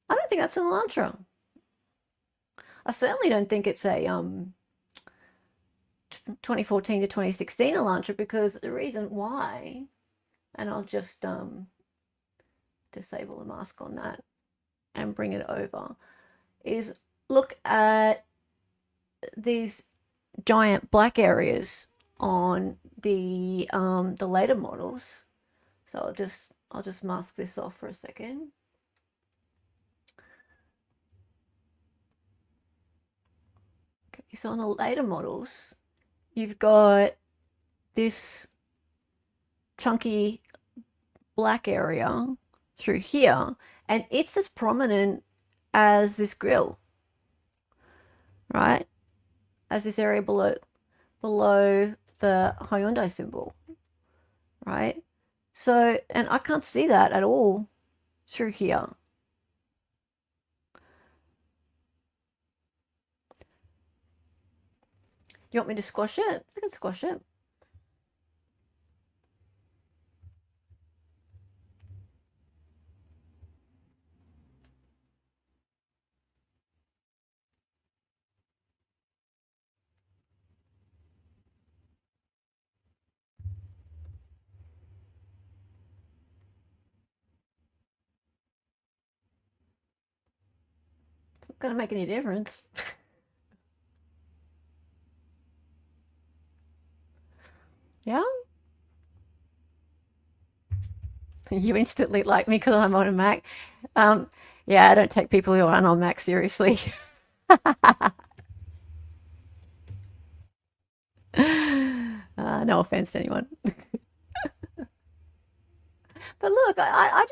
I don't think that's an Elantra. I certainly don't think it's a 2014 to 2016 Elantra, because the reason why, and I'll just disable the mask on that and bring it over, is look at these giant black areas on the later models. So I'll just mask this off for a second. Okay, so on the later models, you've got this chunky black area through here, and it's as prominent as this grill, right? As this area below the Hyundai symbol, right? So, and I can't see that at all through here. You want me to squash it? I can squash it. It's not going to make any difference. Yeah? You instantly like me because I'm on a Mac. Yeah, I don't take people who aren't on Mac seriously. No offense to anyone. But look, I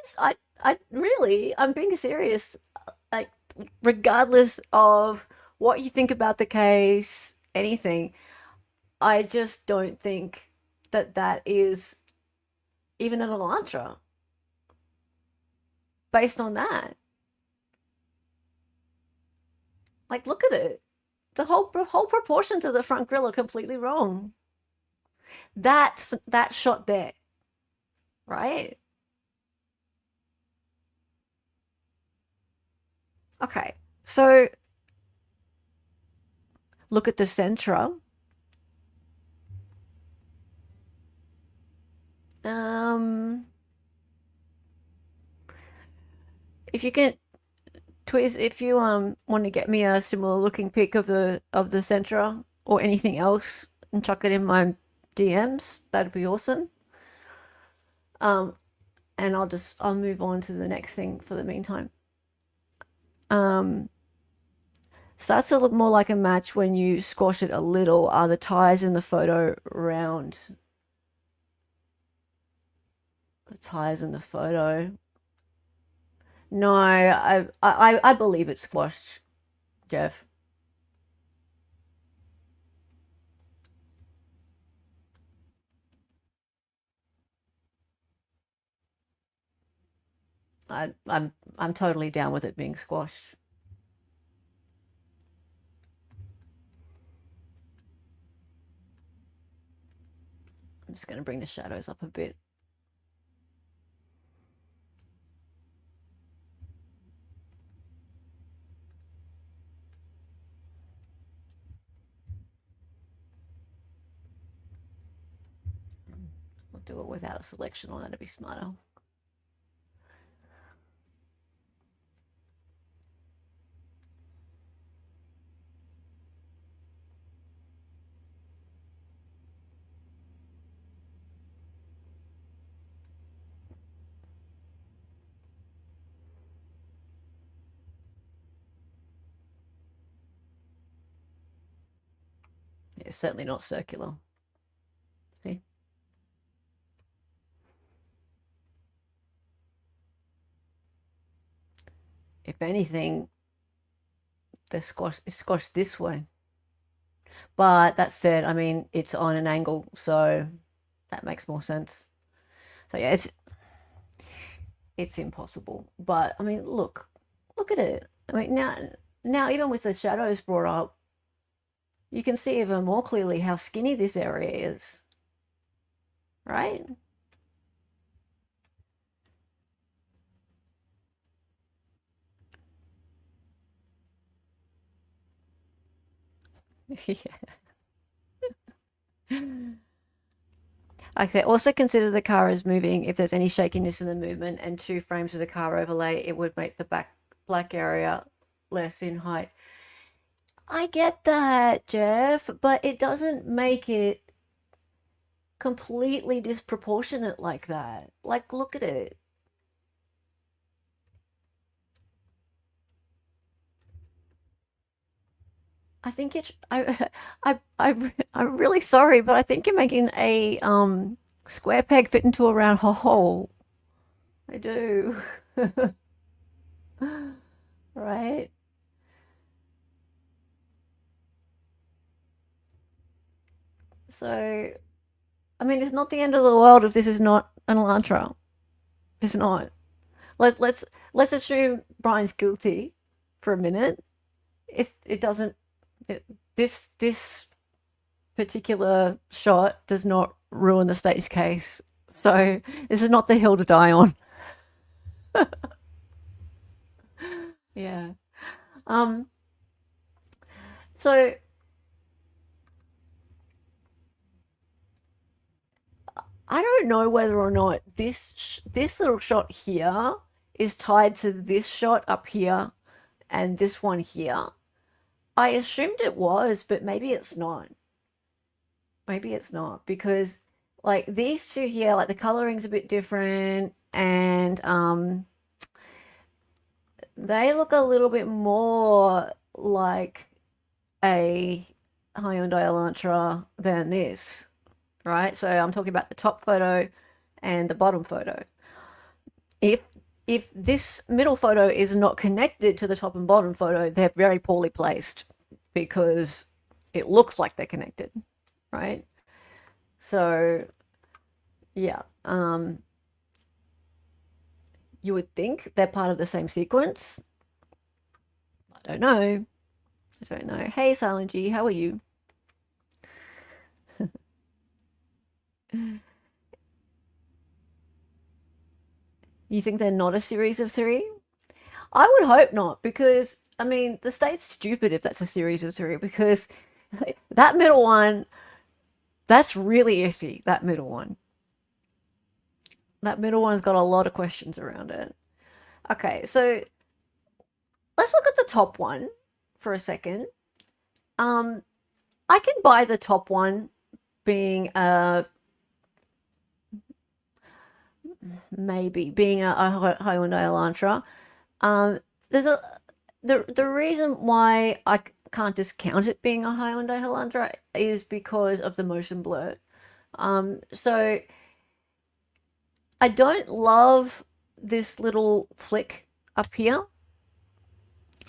really, I'm being serious. Like, regardless of what you think about the case, anything, I just don't think that that is even an Elantra based on that. Like, look at it. The whole proportions of the front grille are completely wrong. That's that shot there, right? Okay, so look at the Sentra. If you can, Twiz, if you want to get me a similar looking pic of the Sentra or anything else and chuck it in my DMs, that'd be awesome. And I'll move on to the next thing for the meantime. Starts to look more like a match when you squash it a little. Are the tires in the photo round? The tires in the photo. No, I believe it's squashed, Jeff. I'm totally down with it being squashed. I'm just going to bring the shadows up a bit. do it without a selection on, that'd be smarter. It's certainly not circular. See? If anything, they're squashed this way. But that said, I mean, it's on an angle, so that makes more sense. So yeah, it's impossible. But I mean, look at it. I mean, now even with the shadows brought up, you can see even more clearly how skinny this area is, right? Okay, also consider the car as moving. If there's any shakiness in the movement and 2 frames of the car overlay, it would make the black area less in height. I get that, Jeff, but it doesn't make it completely disproportionate like that. Like, look at it. I think it's I'm really sorry, but I think you're making a square peg fit into a round hole. I do. Right? So, I mean, it's not the end of the world if this is not an Elantra. It's not. Let's assume Brian's guilty for a minute. It doesn't. This particular shot does not ruin the state's case. So this is not the hill to die on. Yeah. Um. So I don't know whether or not this little shot here is tied to this shot up here and this one here. I assumed it was, but maybe it's not. Maybe it's not because like these two here, like the coloring's a bit different and they look a little bit more like a Hyundai Elantra than this, right? So I'm talking about the top photo and the bottom photo. If this middle photo is not connected to the top and bottom photo, they're very poorly placed because it looks like they're connected, right? So yeah, you would think they're part of the same sequence. I don't know. I don't know. Hey, Silent G, how are you? You think they're not a series of 3? I would hope not, because I mean the state's stupid if that's a series of 3, because that middle one, that's really iffy. That middle one. That middle one's got a lot of questions around it. Okay, so let's look at the top one for a second. I can buy the top one being maybe being a Hyundai Elantra. There's the reason why I can't discount it being a Hyundai Elantra is because of the motion blur. So I don't love this little flick up here.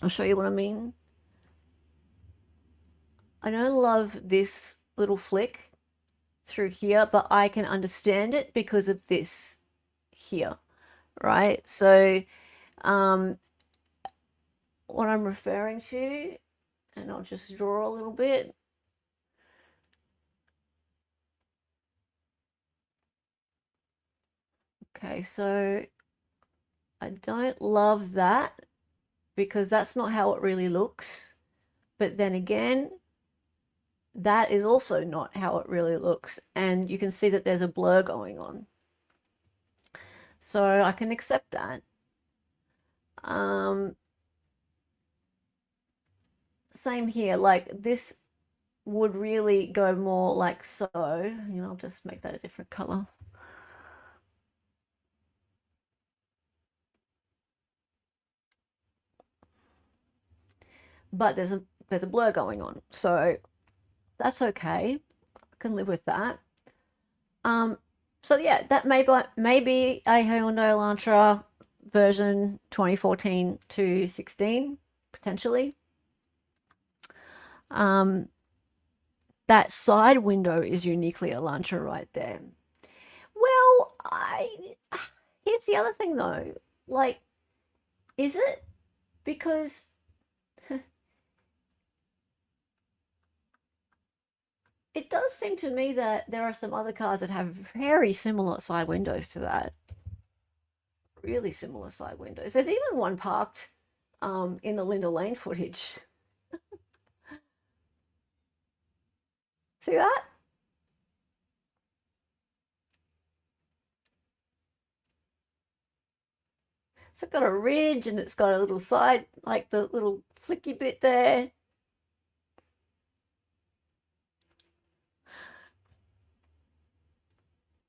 I'll show you what I mean. I don't love this little flick through here, but I can understand it because of this here, right? So what I'm referring to, and I'll just draw a little bit. Okay, so I don't love that because that's not how it really looks. But then again, that is also not how it really looks. And you can see that there's a blur going on. So I can accept that. Same here, like this would really go more like so. I'll just make that a different color. But there's a blur going on, so that's okay. I can live with that. So yeah, that may be a Hyundai Elantra version 2014 to 16 potentially. That side window is uniquely Elantra right there. Well, here's the other thing though. Like, is it? Because it does seem to me that there are some other cars that have very similar side windows to that. Really similar side windows. There's even one parked in the Linda Lane footage. See that? So it's got a ridge and it's got a little side, like the little flicky bit there.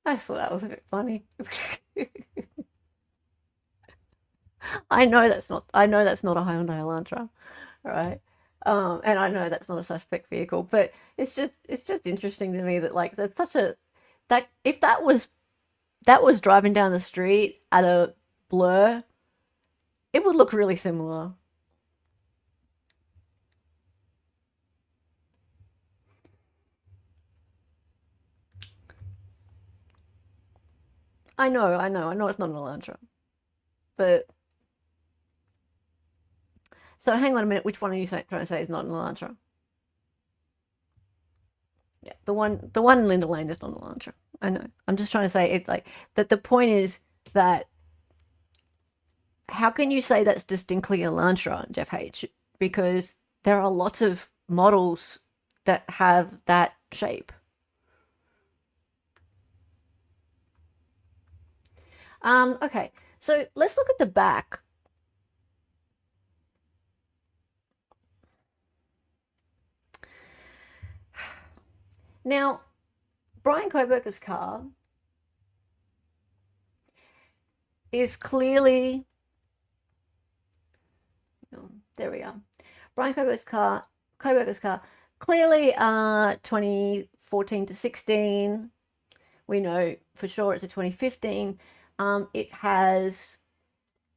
I thought that was a bit funny. I know that's not a Hyundai Elantra, right? And I know that's not a suspect vehicle, but it's just interesting to me that like that's such a that if that was driving down the street at a blur, it would look really similar. I know it's not an Elantra, but so hang on a minute. Which one are you trying to say is not an Elantra? Yeah, the one in Linda Lane is not an Elantra. I know. I'm just trying to say it like that. The point is that how can you say that's distinctly Elantra, Jeff H? Because there are lots of models that have that shape. Okay, so let's look at the back. Now, Bryan Kohberger's car is clearly, oh, there we are. Bryan Kohberger's car, clearly 2014 to 16. We know for sure it's a 2015. It has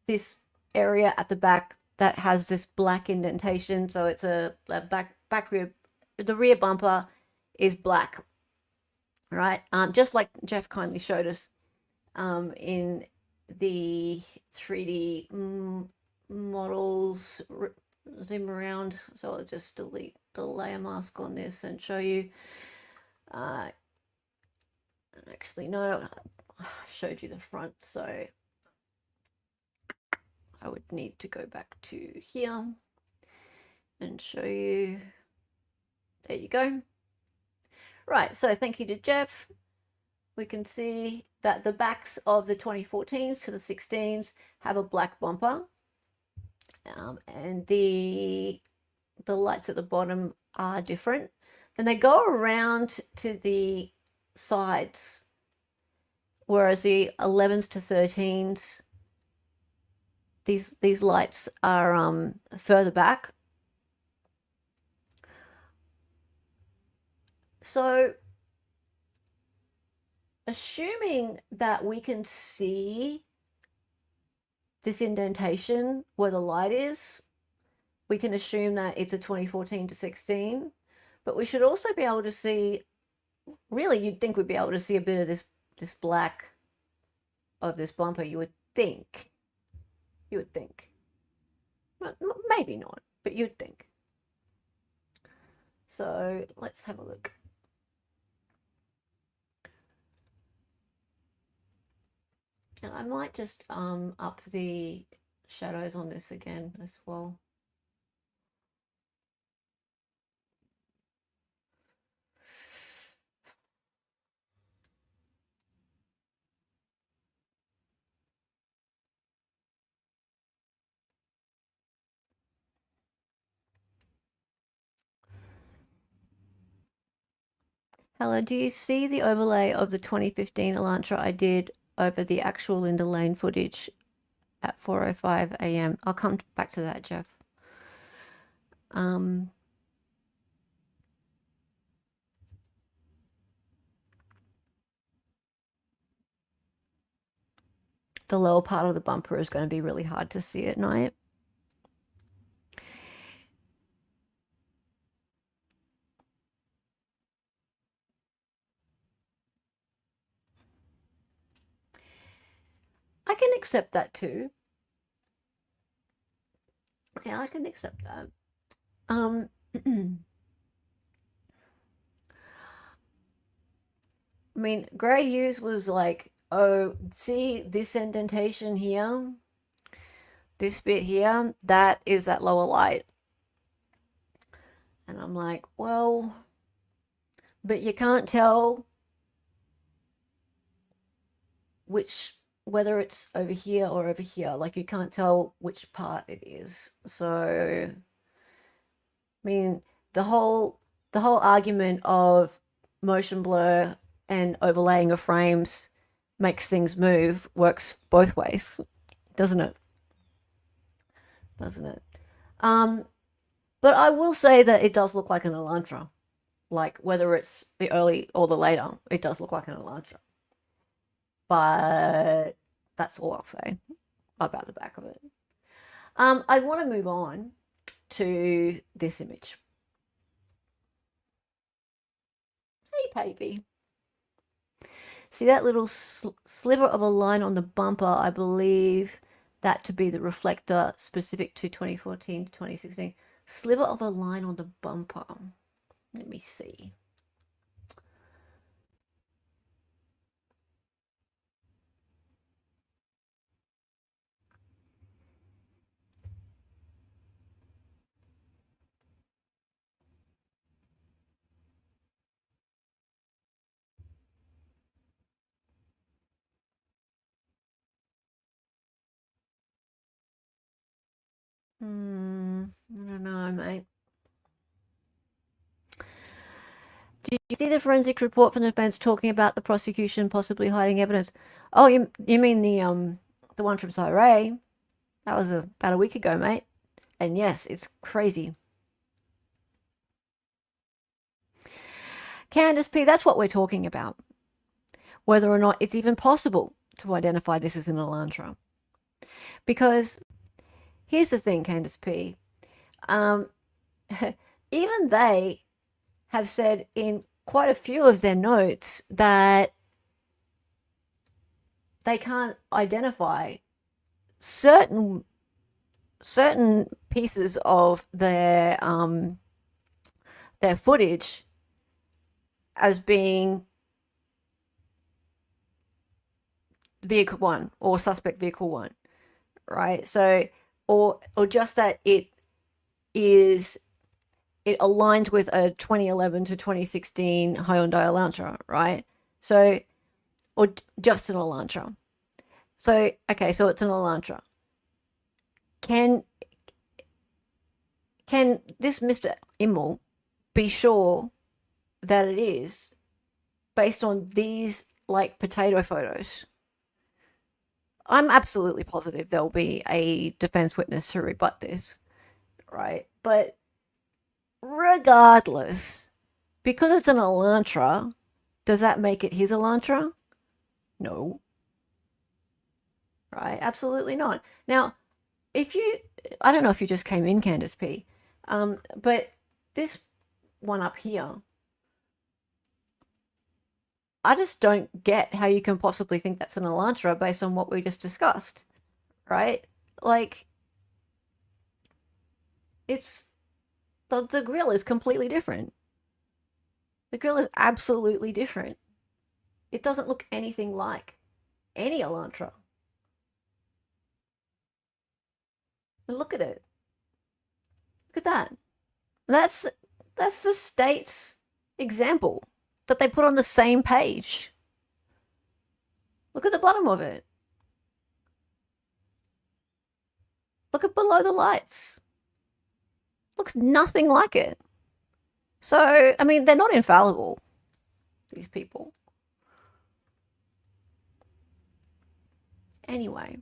this area at the back that has this black indentation, so it's a back rear. The rear bumper is black, right? Just like Jeff kindly showed us in the 3D models. Zoom around, so I'll just delete the layer mask on this and show you. Actually, no, I showed you the front, so I would need to go back to here and show you. There you go. Right, so thank you to Jeff. We can see that the backs of the 2014s to the 16s have a black bumper, and the lights at the bottom are different. Then they go around to the sides, whereas the 11s to 13s, these lights are further back. So assuming that we can see this indentation where the light is, we can assume that it's a 2014 to 16, but we should also be able to see, really you'd think we'd be able to see a bit of this black of this bumper, you would think. But maybe not, but you'd think. So let's have a look. And I might just up the shadows on this again as well. Hella, do you see the overlay of the 2015 Elantra I did over the actual Linda Lane footage at 4:05 a.m.? I'll come back to that, Jeff. The lower part of the bumper is going to be really hard to see at night. I can accept that too. Yeah, I can accept that. I mean, Gray Hughes was like, oh, see this indentation here? This bit here? That is that lower light. And I'm like, well, but you can't tell whether it's over here or over here. Like, you can't tell which part it is. So, I mean, the whole argument of motion blur and overlaying of frames makes things move works both ways, doesn't it? Doesn't it? But I will say that it does look like an Elantra. Like, whether it's the early or the later, it does look like an Elantra. But that's all I'll say about the back of it. I want to move on to this image. Hey, baby. See that little sliver of a line on the bumper? I believe that to be the reflector specific to 2014 to 2016. Sliver of a line on the bumper. Let me see. I don't know, mate. Did you see the forensic report from the defense talking about the prosecution possibly hiding evidence? Oh, you mean the one from Syray? That was about a week ago, mate. And yes, it's crazy. Candace P, that's what we're talking about. Whether or not it's even possible to identify this as an Elantra. Because here's the thing, Candace P. Even they have said in quite a few of their notes that they can't identify certain pieces of their footage as being vehicle one or suspect vehicle one, right? So, or just that it aligns with a 2011 to 2016 Hyundai Elantra, right? So, or just an Elantra. So, okay, so it's an Elantra. Can this Mr. Immel be sure that it is based on these like potato photos? I'm absolutely positive there'll be a defense witness to rebut this, right? But regardless, because it's an Elantra, does that make it his Elantra? No. Right? Absolutely not. Now, I don't know if you just came in, Candace P, but this one up here, I just don't get how you can possibly think that's an Elantra based on what we just discussed, right? Like, it's the grill is completely different. The grill is absolutely different. It doesn't look anything like any Elantra. And look at it. Look at that. That's the state's example that they put on the same page. Look at the bottom of it. Look at below the lights. Looks nothing like it. So, I mean, they're not infallible. these people. Anyway.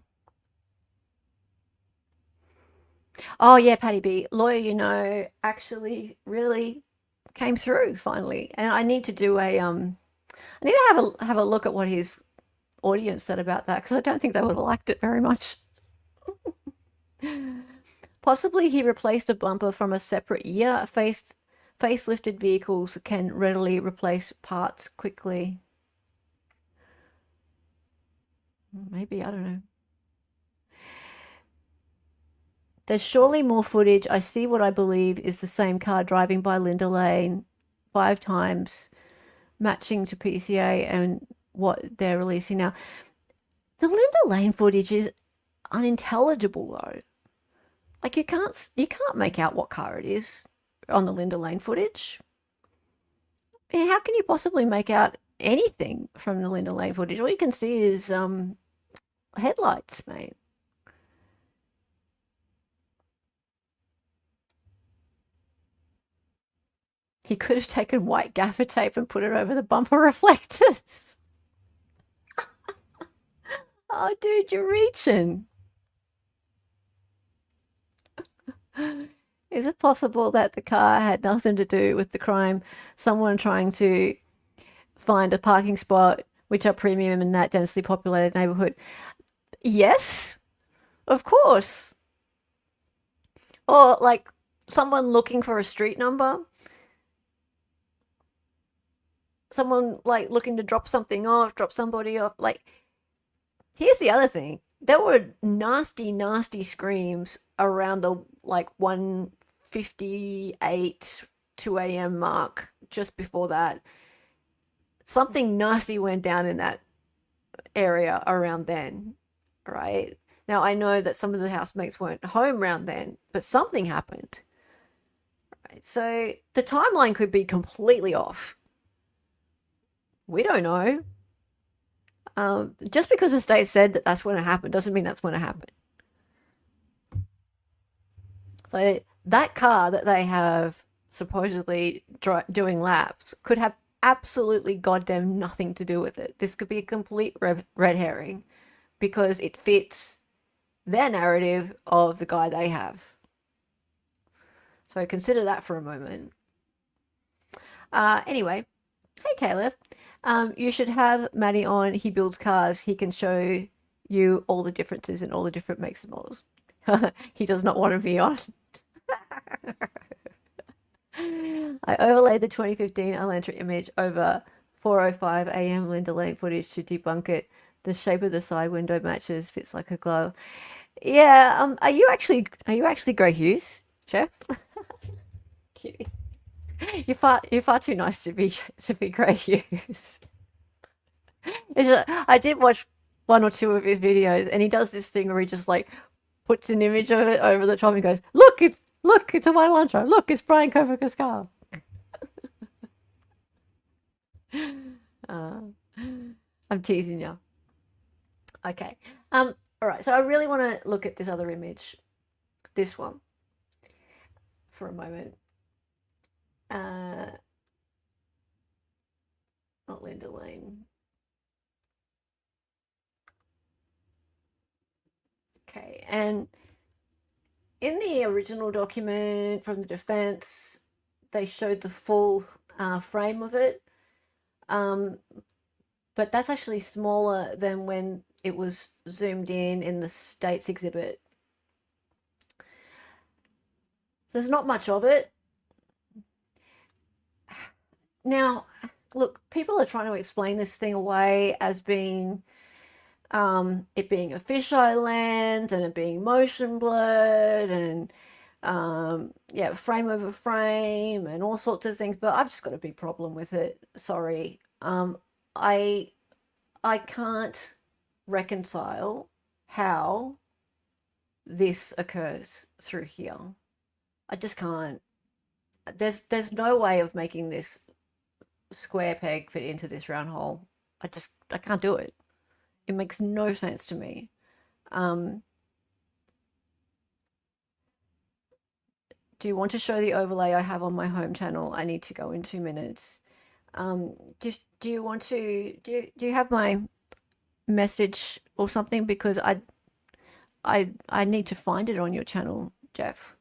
Oh yeah, Patty B, lawyer, actually really came through finally, and I need to do I need to have a look at what his audience said about that because I don't think they would have liked it very much. Possibly he replaced a bumper from a separate year. Facelifted vehicles can readily replace parts quickly. Maybe, I don't know. There's surely more footage. I see what I believe is the same car driving by Linda Lane 5 times, matching to PCA and what they're releasing now. The Linda Lane footage is unintelligible though. Like you can't make out what car it is on the Linda Lane footage. I mean, how can you possibly make out anything from the Linda Lane footage? All you can see is headlights, mate. He could have taken white gaffer tape and put it over the bumper reflectors. Oh, dude, you're reaching. Is it possible that the car had nothing to do with the crime? Someone trying to find a parking spot which are premium in that densely populated neighborhood? Yes, of course. Or like someone looking for a street number. Someone like looking to drop something off, drop somebody off. Like, here's the other thing. There were nasty, nasty screams around the like 1:58 2 a.m. mark just before that. Something nasty went down in that area around then, right? Now I know that some of the housemates weren't home around then, but something happened. Right? So the timeline could be completely off. We don't know. Just because the state said that that's when it happened doesn't mean that's when it happened. So that car that they have supposedly doing laps could have absolutely goddamn nothing to do with it. This could be a complete red herring because it fits their narrative of the guy they have. So consider that for a moment. Anyway, hey Caleb. You should have Matty on. He builds cars. He can show you all the differences in all the different makes and models. He does not want to be on. I overlaid the 2015 Elantra image over 4:05 a.m. Linda Lane footage to debunk it. The shape of the side window matches, fits like a glove. Yeah. Are you actually Grey Hughes, Jeff? Kidding. You're far too nice to be Grey Hughes. I did watch one or two of his videos, and he does this thing where he just like puts an image of it over the top and goes, "Look, it's a White Elantra. Look, it's Bryan Kohberger's car." I'm teasing you. Okay. All right. So I really want to look at this other image, this one, for a moment. Not Linda Lane. Okay, and in the original document from the defense, they showed the full frame of it, but that's actually smaller than when it was zoomed in the state's exhibit. There's not much of it. Now, look, people are trying to explain this thing away as being it being a fisheye lens and it being motion blurred and yeah, frame over frame and all sorts of things, but I've just got a big problem with it. Sorry. I can't reconcile how this occurs through here. I just can't. There's no way of making this square peg fit into this round hole. I can't do it. It makes no sense to me. Do you want to show the overlay I have on my home channel? I need to go in 2 minutes. Just do you want to do you have my message or something? Because I need to find it on your channel, Jeff.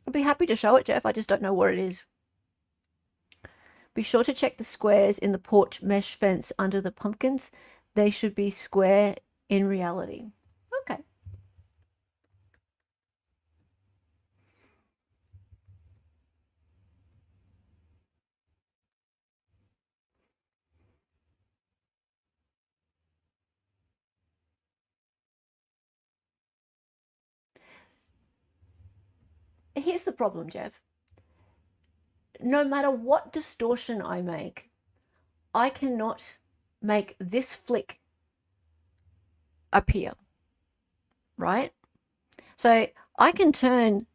I'd be happy to show it, Jeff. I just don't know what it is. Be sure to check the squares in the porch mesh fence under the pumpkins. They should be square in reality. Okay. Here's the problem, Jeff. No matter what distortion I make, I cannot make this flick appear, right? So I can turn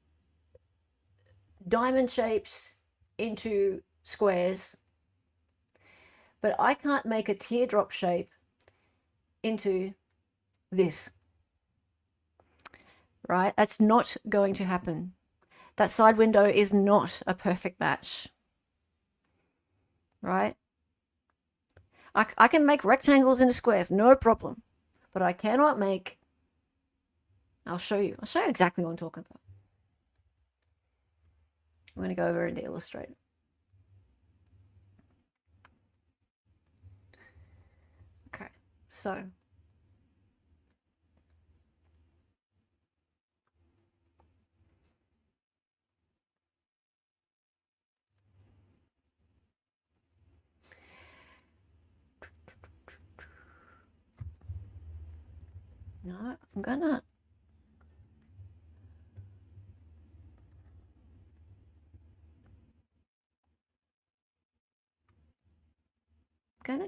diamond shapes into squares, but I can't make a teardrop shape into this, right? That's not going to happen. That side window is not a perfect match, right? I can make rectangles into squares, no problem, but I cannot make, I'll show you exactly what I'm talking about. I'm going to go over into Illustrator. Okay, so no, I'm gonna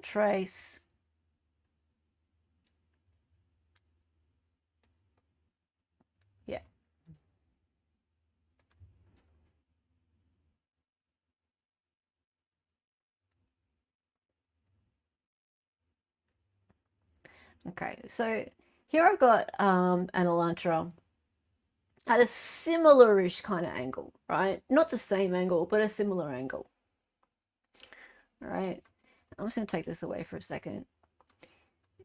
trace yeah. Okay, so here I've got an Elantra at a similar-ish kind of angle, right? Not the same angle, but a similar angle. All right, I'm just gonna take this away for a second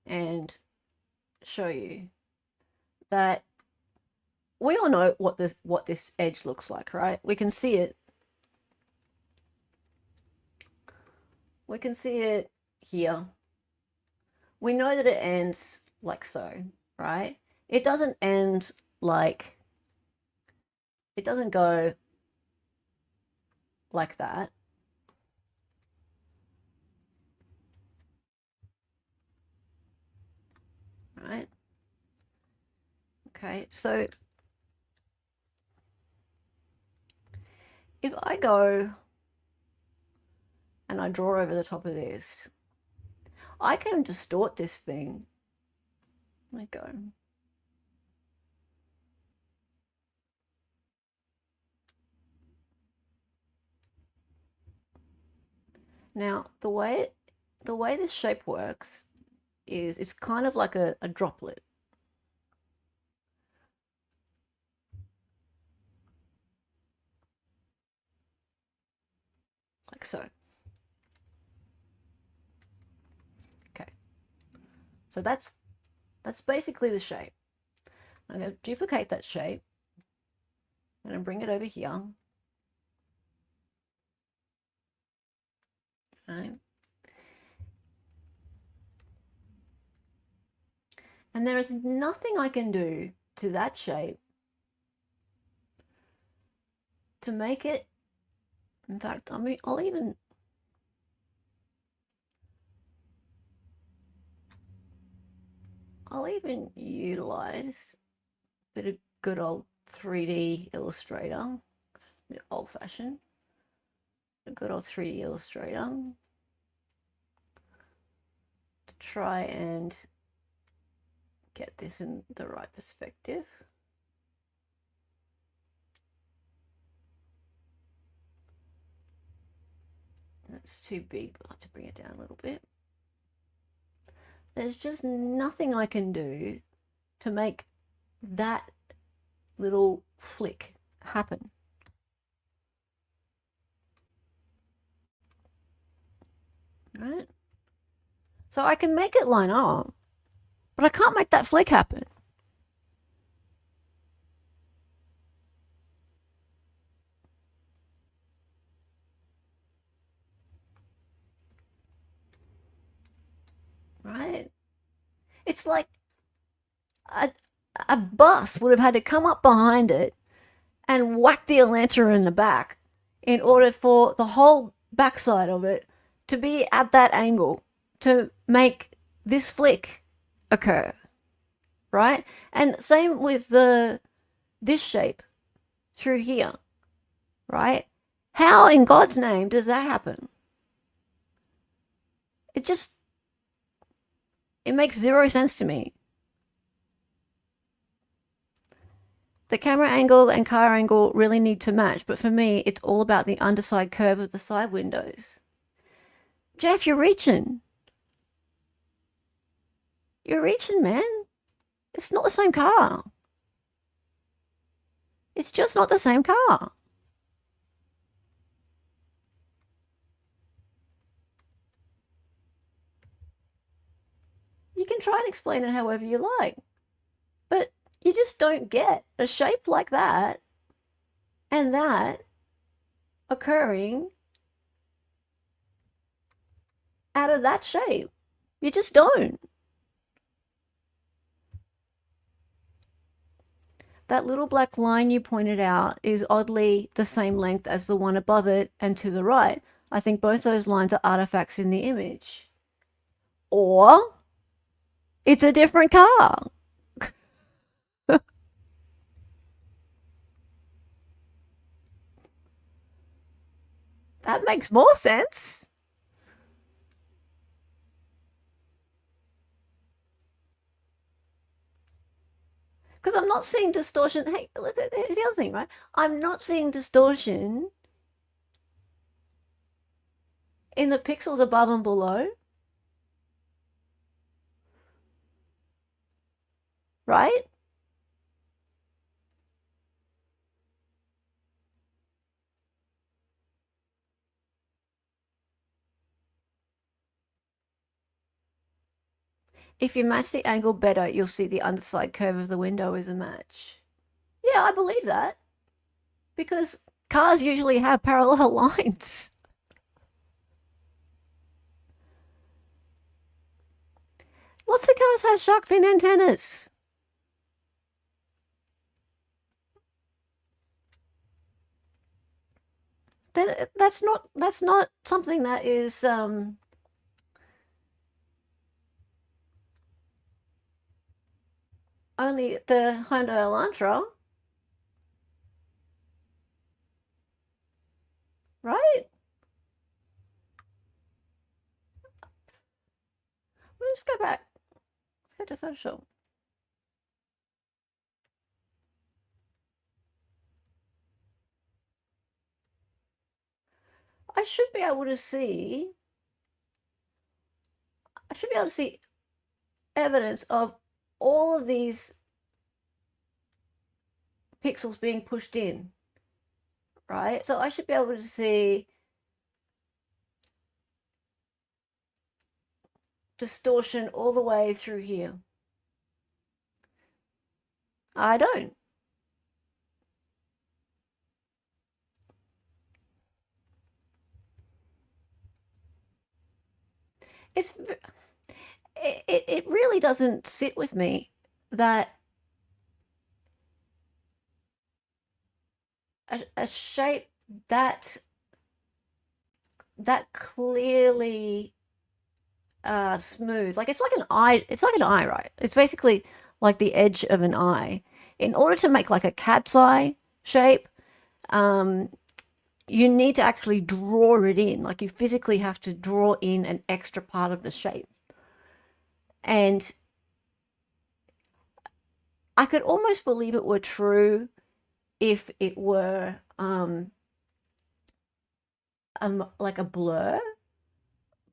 and show you that we all know what this edge looks like, right? We can see it. We can see it here. We know that it ends like so, right? It doesn't end like, it doesn't go like that. Right? Okay, so if I go and I draw over the top of this, I can distort this thing. Let me go. Now, the way this shape works is it's kind of like a droplet. Like so. Okay. So that's basically the shape. I'm going to duplicate that shape. I'm going to bring it over here. Okay. And there is nothing I can do to that shape to make it, in fact, I'll even utilize a bit of good old 3D Illustrator, a bit old fashioned, a good old 3D Illustrator to try and get this in the right perspective. That's too big, but I have to bring it down a little bit. There's just nothing I can do to make that little flick happen. right? So I can make it line up, but I can't make that flick happen. Right? It's like a, a bus would have had to come up behind it and whack the Elantra in the back in order for the whole backside of it to be at that angle to make this flick occur, right? And same with this shape through here, right? How in God's name does that happen? It makes zero sense to me. The camera angle and car angle really need to match, but for me, it's all about the underside curve of the side windows. Jeff, you're reaching. You're reaching, man. It's not the same car. It's just not the same car. You can try and explain it however you like, but you just don't get a shape like that and that occurring out of that shape. You just don't. That little black line you pointed out is oddly the same length as the one above it and to the right. I think both those lines are artifacts in the image. Or it's a different car. That makes more sense. Because I'm not seeing distortion. Hey, look, here's the other thing, right? I'm not seeing distortion in the pixels above and below, right? If you match the angle better, you'll see the underside curve of the window is a match. Yeah, I believe that. Because cars usually have parallel lines. Lots of cars have shark fin antennas. That's not something that is only the Hyundai Elantra, right? Let's go back. Let's go to Photoshop. I should be able to see evidence of all of these pixels being pushed in, right? So I should be able to see distortion all the way through here. I don't. It really doesn't sit with me that a shape that clearly smooth, like it's like an eye, right? It's basically like the edge of an eye. In order to make like a cat's eye shape, you need to actually draw it in. Like you physically have to draw in an extra part of the shape. And I could almost believe it were true if it were like a blur,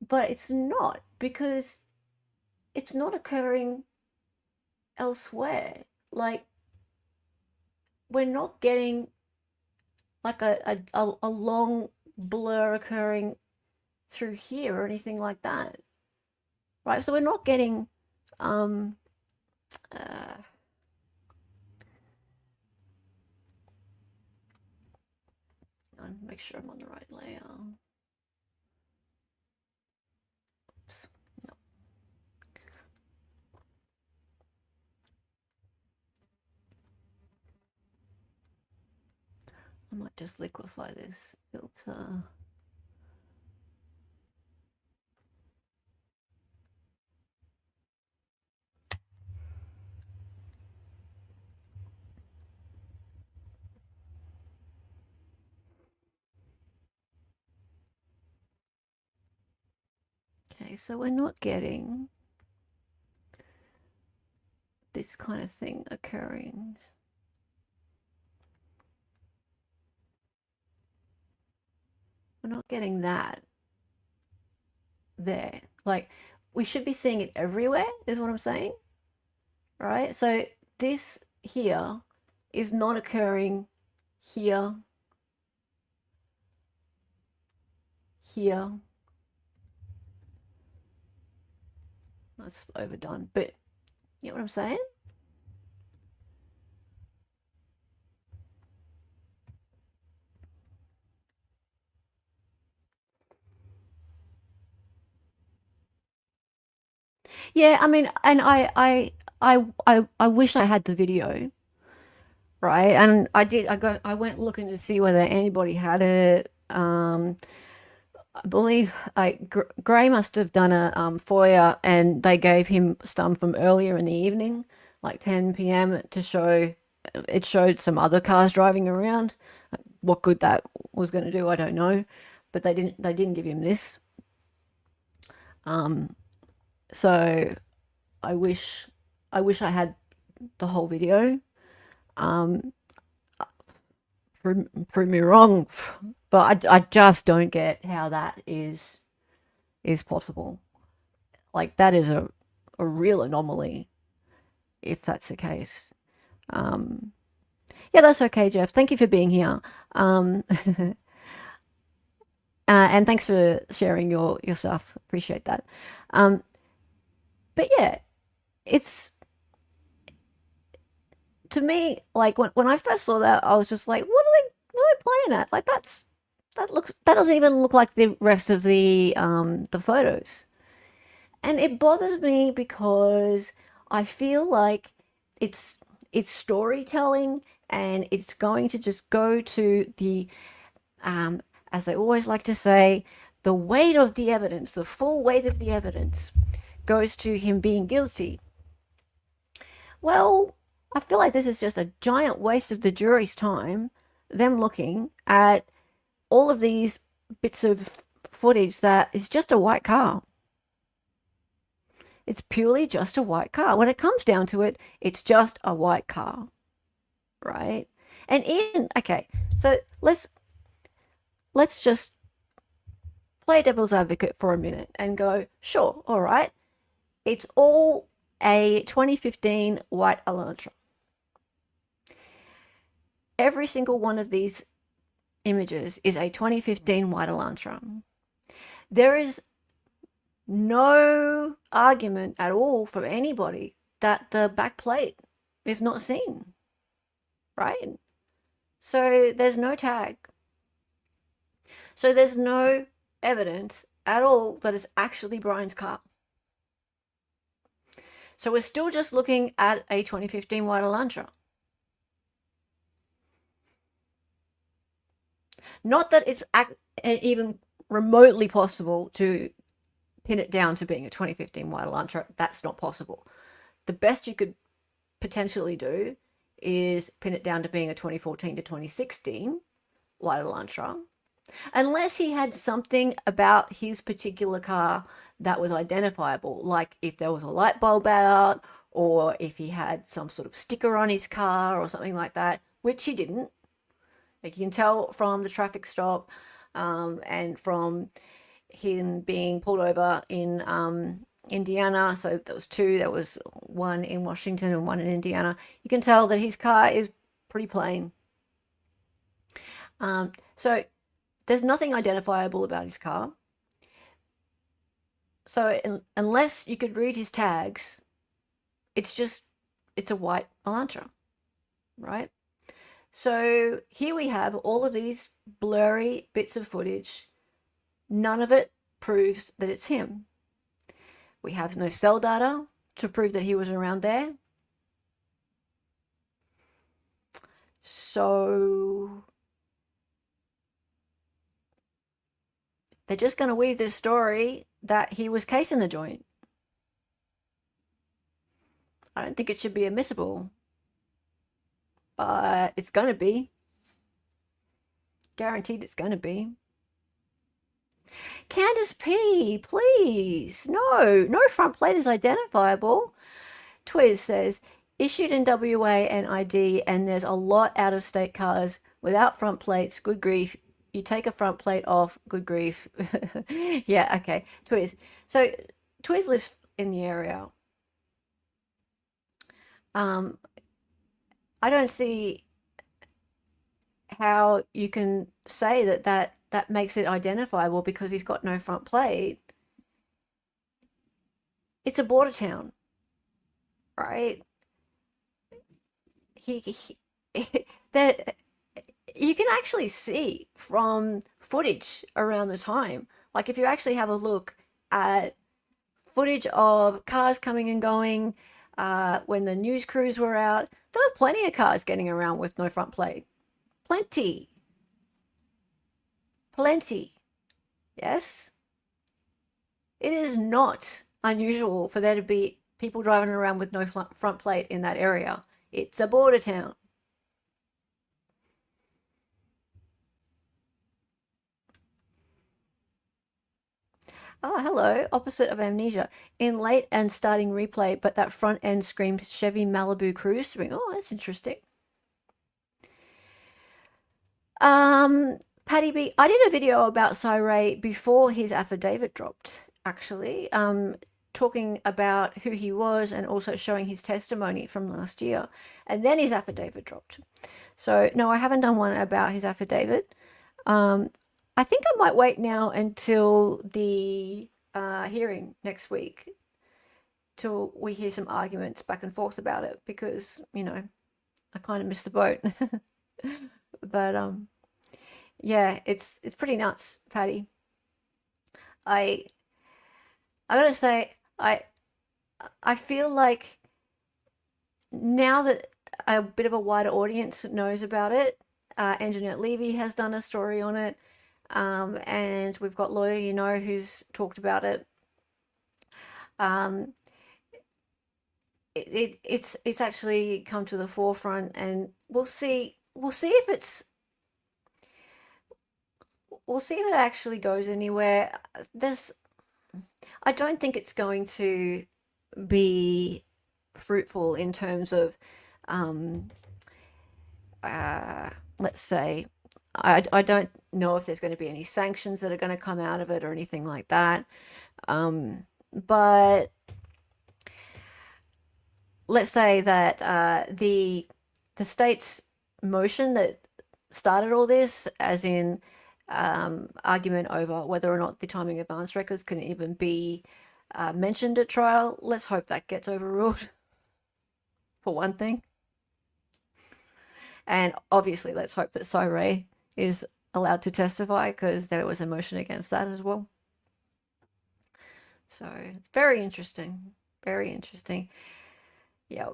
but it's not, because it's not occurring elsewhere. Like we're not getting like a long blur occurring through here or anything like that, right? So we're not getting make sure I'm on the right layer. Oops. No. I might just liquefy this filter. Okay, so we're not getting this kind of thing occurring. We're not getting that there. Like, we should be seeing it everywhere, is what I'm saying, right? So this here is not occurring here, here. That's overdone, but you know what I'm saying? Yeah, I mean, and I wish I had the video, right? And I did. I went looking to see whether anybody had it. I believe Gray must have done a FOIA, and they gave him some from earlier in the evening, like 10 p.m. to show. It showed some other cars driving around. What good that was going to do, I don't know, but they didn't. They didn't give him this. So I wish I had the whole video. Prove me wrong, but I just don't get how that is possible. Like, that is a real anomaly if that's the case. Yeah, that's okay, Jeff. Thank you for being here. And thanks for sharing your stuff. Appreciate that. But yeah, it's, to me, like, when I first saw that, I was just like, what are they playing at? Like, that doesn't even look like the rest of the photos. And it bothers me because I feel like it's storytelling, and it's going to just go to the as they always like to say, the weight of the evidence, the full weight of the evidence goes to him being guilty. Well, I feel like this is just a giant waste of the jury's time, them looking at all of these bits of footage that is just a white car. It's purely just a white car. When it comes down to it, it's just a white car, right? And okay, so let's just play devil's advocate for a minute and go, sure, all right, it's all a 2015 White Elantra. Every single one of these images is a 2015 White Elantra. There is no argument at all from anybody that the back plate is not seen, right? So there's no tag. So there's no evidence at all that it's actually Bryan's car. So we're still just looking at a 2015 White Elantra. Not that it's even remotely possible to pin it down to being a 2015 White Elantra. That's not possible. The best you could potentially do is pin it down to being a 2014 to 2016 White Elantra, unless he had something about his particular car that was identifiable, like if there was a light bulb out, or if he had some sort of sticker on his car or something like that, which he didn't. Like, you can tell from the traffic stop, and from him being pulled over in Indiana. So there was two. There was one in Washington and one in Indiana. You can tell that his car is pretty plain. So there's nothing identifiable about his car. So unless you could read his tags, it's a white Elantra, right? So here we have all of these blurry bits of footage. None of it proves that it's him. We have no cell data to prove that he was around there. So they're just going to weave this story that he was casing the joint. I don't think it should be admissible, but it's going to be. Guaranteed it's going to be. Candace P, please. No front plate is identifiable. Twiz says, issued in WA and ID, and there's a lot out of state cars without front plates. Good grief. You take a front plate off. Good grief. Yeah, okay. Twiz. So Twiz lives in the area. I don't see how you can say that makes it identifiable because he's got no front plate. It's a border town, right? he that you can actually see from footage around the time. Like if you actually have a look at footage of cars coming and going, when the news crews were out, there were plenty of cars getting around with no front plate. Plenty. Plenty. Yes? It is not unusual for there to be people driving around with no front plate in that area. It's a border town. Oh, hello. Opposite of amnesia. In late and starting replay, but that front end screams Chevy Malibu Cruise Swing. Oh, that's interesting. Patty B, I did a video about Cyray before his affidavit dropped, actually, talking about who he was and also showing his testimony from last year. And then his affidavit dropped. So, no, I haven't done one about his affidavit. I think I might wait now until the hearing next week till we hear some arguments back and forth about it because, you know, I kind of missed the boat. But yeah, it's pretty nuts, Patty. I gotta say, I feel like now that a bit of a wider audience knows about it, Anjanette Levy has done a story on it, and we've got Lawyer You Know who's talked about it. It's actually come to the forefront, and we'll see if it actually goes anywhere. I don't think it's going to be fruitful in terms of, let's say, I don't know if there's going to be any sanctions that are going to come out of it or anything like that. But let's say that the state's motion that started all this, as in argument over whether or not the timing advance records can even be mentioned at trial. Let's hope that gets overruled, for one thing. And obviously, let's hope that Cyray is allowed to testify because there was a motion against that as well. So it's very interesting. Very interesting. Yeah.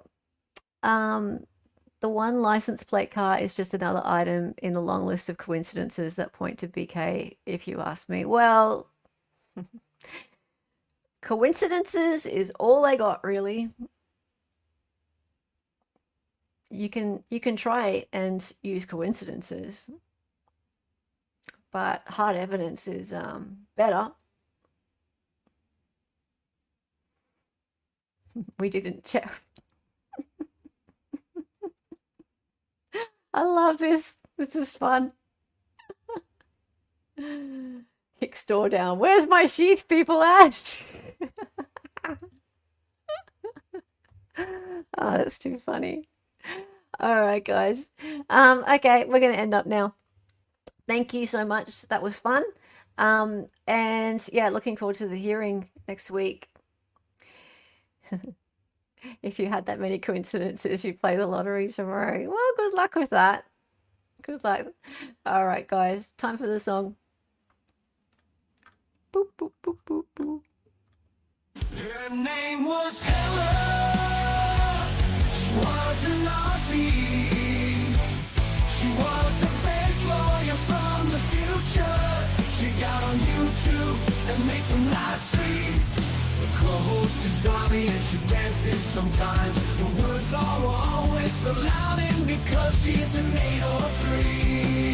The one license plate car is just another item in the long list of coincidences that point to BK, if you ask me. Well, coincidences is all I got, really. You can try and use coincidences, but hard evidence is better. We didn't check. I love this. This is fun. Kick store down. Where's my sheath, people at? Oh, that's too funny. All right, guys. Okay, we're gonna end up now. Thank you so much. That was fun. And yeah, looking forward to the hearing next week. If you had that many coincidences, you play the lottery tomorrow. Well, good luck with that. Good luck. All right, guys, time for the song. Boop, boop, boop, boop, boop. Her name was Ella. She was an Aussie. She was a fake lawyer from the future. She got on YouTube and made some live streams. Her co-host is Dolly and she dances sometimes. The words are always so loud and because she's an 803.